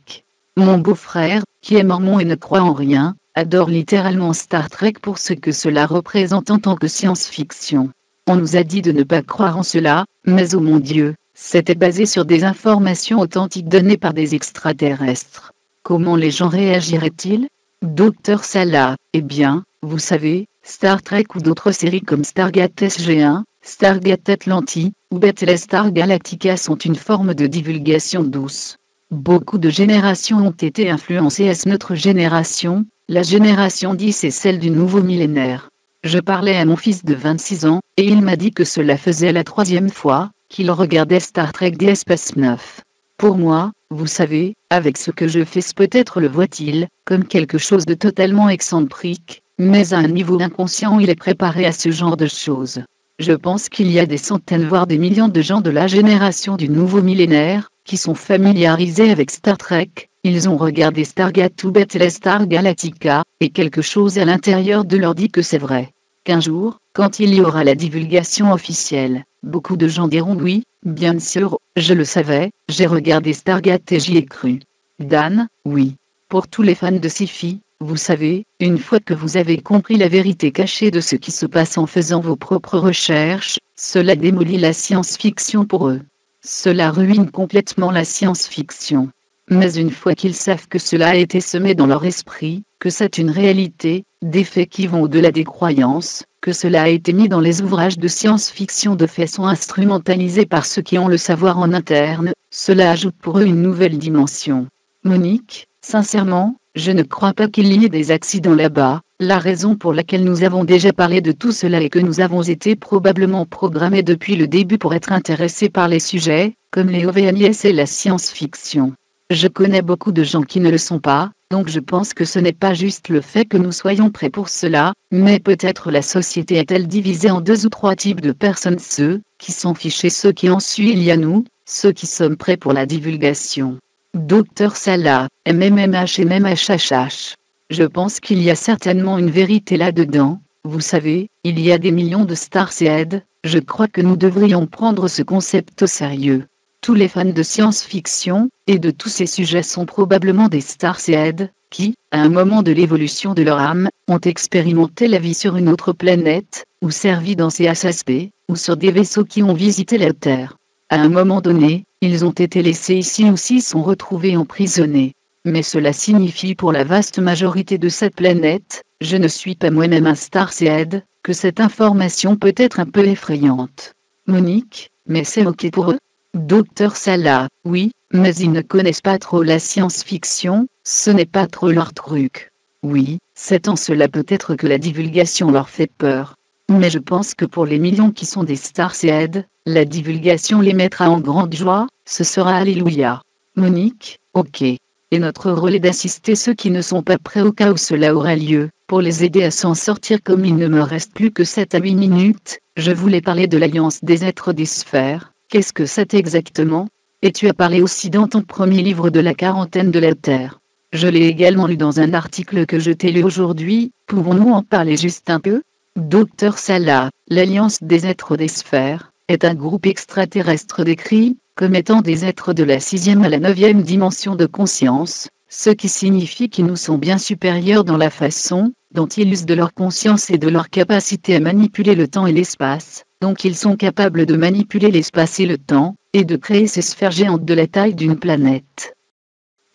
Mon beau-frère, qui est mormon et ne croit en rien, adore littéralement Star Trek pour ce que cela représente en tant que science-fiction. On nous a dit de ne pas croire en cela, mais oh mon Dieu, c'était basé sur des informations authentiques données par des extraterrestres. Comment les gens réagiraient-ils? Docteur Salah, eh bien, vous savez, Star Trek ou d'autres séries comme Stargate SG-1, Stargate Atlantis, ou Battlestar Galactica sont une forme de divulgation douce. Beaucoup de générations ont été influencées. Est-ce notre génération, la génération 10 et celle du nouveau millénaire? Je parlais à mon fils de 26 ans, et il m'a dit que cela faisait la 3e fois qu'il regardait Star Trek Deep Space 9. Pour moi, vous savez, avec ce que je fais, peut-être le voit-il comme quelque chose de totalement excentrique, mais à un niveau inconscient il est préparé à ce genre de choses. Je pense qu'il y a des centaines voire des millions de gens de la génération du nouveau millénaire, qui sont familiarisés avec Star Trek, ils ont regardé Stargate ou Battlestar Galactica, et quelque chose à l'intérieur de leur dit que c'est vrai. Qu'un jour, quand il y aura la divulgation officielle, beaucoup de gens diront oui, bien sûr, je le savais, j'ai regardé Stargate et j'y ai cru. Dan, oui. Pour tous les fans de sci-fi, Vous savez, une fois que vous avez compris la vérité cachée de ce qui se passe en faisant vos propres recherches, cela démolit la science-fiction pour eux. Cela ruine complètement la science-fiction. Mais une fois qu'ils savent que cela a été semé dans leur esprit, que c'est une réalité, des faits qui vont au-delà des croyances, que cela a été mis dans les ouvrages de science-fiction de façon instrumentalisée par ceux qui ont le savoir en interne, cela ajoute pour eux une nouvelle dimension. Monique, sincèrement, je ne crois pas qu'il y ait des accidents là-bas. La raison pour laquelle nous avons déjà parlé de tout cela est que nous avons été probablement programmés depuis le début pour être intéressés par les sujets, comme les OVNIs et la science-fiction. Je connais beaucoup de gens qui ne le sont pas, donc je pense que ce n'est pas juste le fait que nous soyons prêts pour cela, mais peut-être la société est-elle divisée en 2 ou 3 types de personnes, ceux qui sont fichés, ceux qui en suivent, il y a nous, ceux qui sommes prêts pour la divulgation. Dr Salah, MMMH et MMHHH. Je pense qu'il y a certainement une vérité là-dedans. Vous savez, il y a des millions de Starseed, je crois que nous devrions prendre ce concept au sérieux. Tous les fans de science-fiction, et de tous ces sujets sont probablement des Starseed, qui, à un moment de l'évolution de leur âme, ont expérimenté la vie sur une autre planète, ou servi dans ces SSP, ou sur des vaisseaux qui ont visité la Terre. À un moment donné, ils ont été laissés ici ou s'y sont retrouvés emprisonnés. Mais cela signifie pour la vaste majorité de cette planète, je ne suis pas moi-même un Starseed, que cette information peut être un peu effrayante. Monique, mais c'est ok pour eux? Dr Salah, oui, mais ils ne connaissent pas trop la science-fiction, ce n'est pas trop leur truc. Oui, c'est en cela peut-être que la divulgation leur fait peur. Mais je pense que pour les millions qui sont des Starseed, la divulgation les mettra en grande joie, ce sera alléluia. Monique, ok. Et notre rôle est d'assister ceux qui ne sont pas prêts au cas où cela aura lieu, pour les aider à s'en sortir. Comme il ne me reste plus que 7 à 8 minutes, je voulais parler de l'Alliance des êtres des sphères. Qu'est-ce que c'est exactement? Et tu as parlé aussi dans ton premier livre de la quarantaine de la Terre. Je l'ai également lu dans un article que je t'ai lu aujourd'hui, pouvons-nous en parler juste un peu? Dr Salah, l'Alliance des êtres des sphères, est un groupe extraterrestre décrit comme étant des êtres de la 6e à la 9e dimension de conscience, ce qui signifie qu'ils nous sont bien supérieurs dans la façon dont ils usent de leur conscience et de leur capacité à manipuler le temps et l'espace. Donc ils sont capables de manipuler l'espace et le temps, et de créer ces sphères géantes de la taille d'une planète.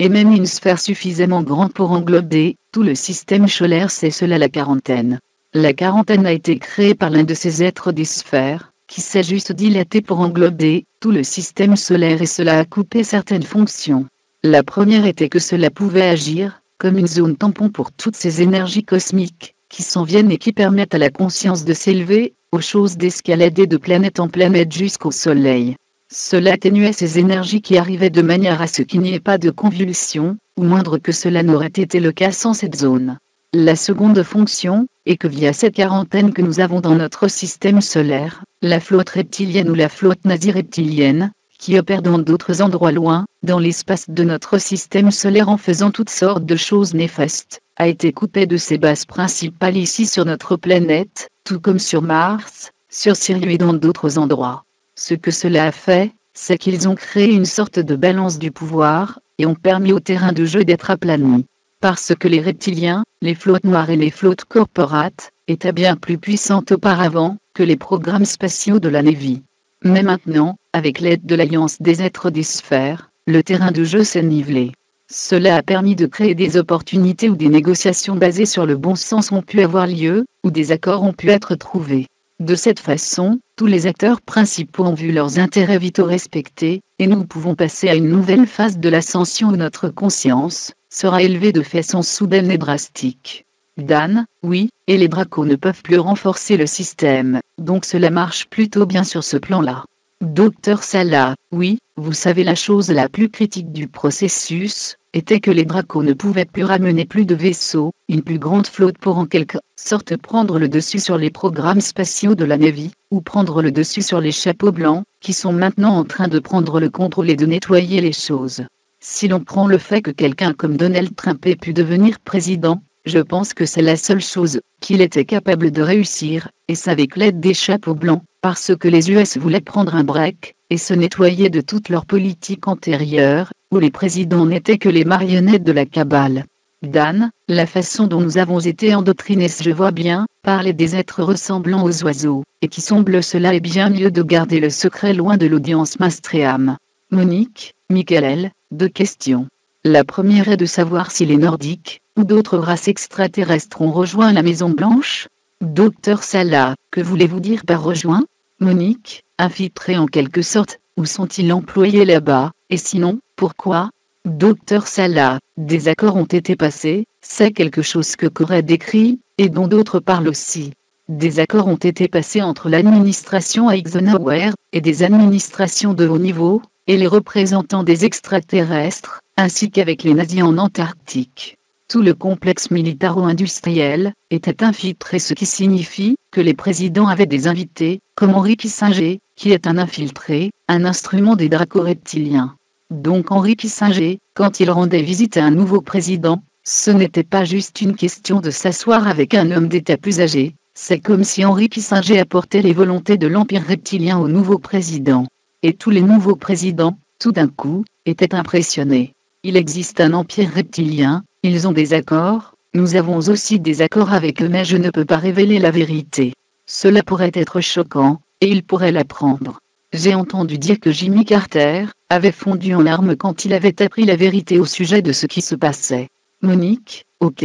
Et même une sphère suffisamment grande pour englober tout le système solaire, c'est cela la quarantaine. La quarantaine a été créée par l'un de ces êtres des sphères, qui s'est juste dilaté pour englober tout le système solaire, et cela a coupé certaines fonctions. La première était que cela pouvait agir comme une zone tampon pour toutes ces énergies cosmiques qui s'en viennent et qui permettent à la conscience de s'élever, aux choses d'escalader de planète en planète jusqu'au Soleil. Cela atténuait ces énergies qui arrivaient de manière à ce qu'il n'y ait pas de convulsion, ou moindre que cela n'aurait été le cas sans cette zone. La seconde fonction est que via cette quarantaine que nous avons dans notre système solaire, la flotte reptilienne ou la flotte nazi-reptilienne, qui opère dans d'autres endroits loin, dans l'espace de notre système solaire en faisant toutes sortes de choses néfastes, a été coupée de ses bases principales ici sur notre planète, tout comme sur Mars, sur Sirius et dans d'autres endroits. Ce que cela a fait, c'est qu'ils ont créé une sorte de balance du pouvoir, et ont permis au terrain de jeu d'être aplani. Parce que les reptiliens, les flottes noires et les flottes corporates, étaient bien plus puissantes auparavant que les programmes spatiaux de la Navy. Mais maintenant, avec l'aide de l'Alliance des êtres des sphères, le terrain de jeu s'est nivelé. Cela a permis de créer des opportunités où des négociations basées sur le bon sens ont pu avoir lieu, où des accords ont pu être trouvés. De cette façon, tous les acteurs principaux ont vu leurs intérêts vitaux respectés, et nous pouvons passer à une nouvelle phase de l'ascension où notre conscience sera élevée de façon soudaine et drastique. Dan, oui, et les dracos ne peuvent plus renforcer le système, donc cela marche plutôt bien sur ce plan-là. Dr Salah, oui, vous savez, la chose la plus critique du processus était que les dracos ne pouvaient plus ramener plus de vaisseaux, une plus grande flotte pour en quelque sorte prendre le dessus sur les programmes spatiaux de la Navy, ou prendre le dessus sur les chapeaux blancs, qui sont maintenant en train de prendre le contrôle et de nettoyer les choses. Si l'on prend le fait que quelqu'un comme Donald Trump ait pu devenir président, je pense que c'est la seule chose qu'il était capable de réussir, et c'est avec l'aide des chapeaux blancs, parce que les US voulaient prendre un break, et se nettoyer de toute leur politique antérieure, où les présidents n'étaient que les marionnettes de la cabale. Dan, la façon dont nous avons été endoctrinés, je vois bien, parler des êtres ressemblant aux oiseaux, et qui semblent cela est bien mieux de garder le secret loin de l'audience mainstream. Monique, Michael, 2 questions. La première est de savoir si les Nordiques, ou d'autres races extraterrestres ont rejoint la Maison Blanche. Docteur Salah, que voulez-vous dire par rejoint? Monique, infiltrés en quelque sorte, où sont-ils employés là-bas, et sinon, pourquoi? Docteur Salah, des accords ont été passés, c'est quelque chose que Corée décrit, et dont d'autres parlent aussi. Des accords ont été passés entre l'administration Eisenhower, et des administrations de haut niveau, et les représentants des extraterrestres, ainsi qu'avec les nazis en Antarctique. Tout le complexe militaro-industriel était infiltré, ce qui signifie que les présidents avaient des invités, comme Henry Kissinger, qui est un infiltré, un instrument des draco-reptiliens. Donc Henry Kissinger, quand il rendait visite à un nouveau président, ce n'était pas juste une question de s'asseoir avec un homme d'État plus âgé, c'est comme si Henry Kissinger apportait les volontés de l'empire reptilien au nouveau président. Et tous les nouveaux présidents, tout d'un coup, étaient impressionnés. Il existe un empire reptilien, ils ont des accords, nous avons aussi des accords avec eux, mais je ne peux pas révéler la vérité. Cela pourrait être choquant, et ils pourraient l'apprendre. J'ai entendu dire que Jimmy Carter avait fondu en larmes quand il avait appris la vérité au sujet de ce qui se passait. Monique, ok.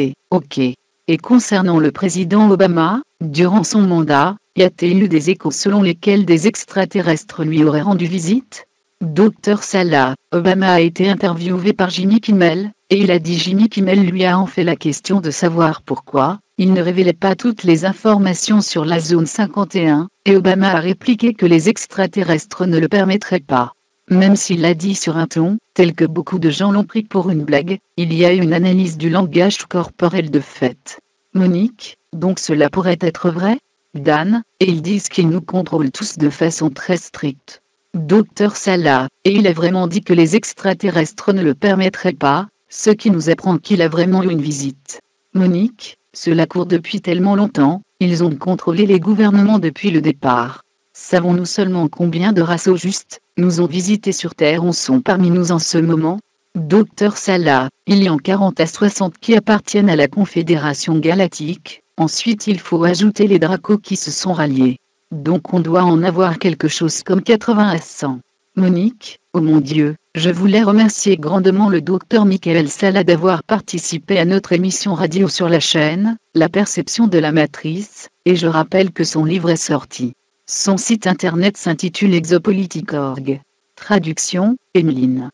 Et concernant le président Obama, durant son mandat, y a-t-il eu des échos selon lesquels des extraterrestres lui auraient rendu visite? Docteur Salah, Obama a été interviewé par Jimmy Kimmel, et il a dit Jimmy Kimmel lui a en fait la question de savoir pourquoi il ne révélait pas toutes les informations sur la zone 51, et Obama a répliqué que les extraterrestres ne le permettraient pas. Même s'il l'a dit sur un ton, tel que beaucoup de gens l'ont pris pour une blague, il y a eu une analyse du langage corporel de fait. Monique, donc cela pourrait être vrai? Dan, et ils disent qu'ils nous contrôlent tous de façon très stricte. Docteur Salah, et il a vraiment dit que les extraterrestres ne le permettraient pas, ce qui nous apprend qu'il a vraiment eu une visite. Monique, cela court depuis tellement longtemps, ils ont contrôlé les gouvernements depuis le départ. Savons-nous seulement combien de races au juste nous ont visités sur Terre sont parmi nous en ce moment? Docteur Salah, il y en a 40 à 60 qui appartiennent à la Confédération Galactique, ensuite il faut ajouter les dracos qui se sont ralliés. Donc on doit en avoir quelque chose comme 80 à 100. Monique, oh mon Dieu, je voulais remercier grandement le docteur Michael Salah d'avoir participé à notre émission radio sur la chaîne, La Perception de la Matrice, et je rappelle que son livre est sorti. Son site internet s'intitule exopolitique.org. Traduction, Emeline.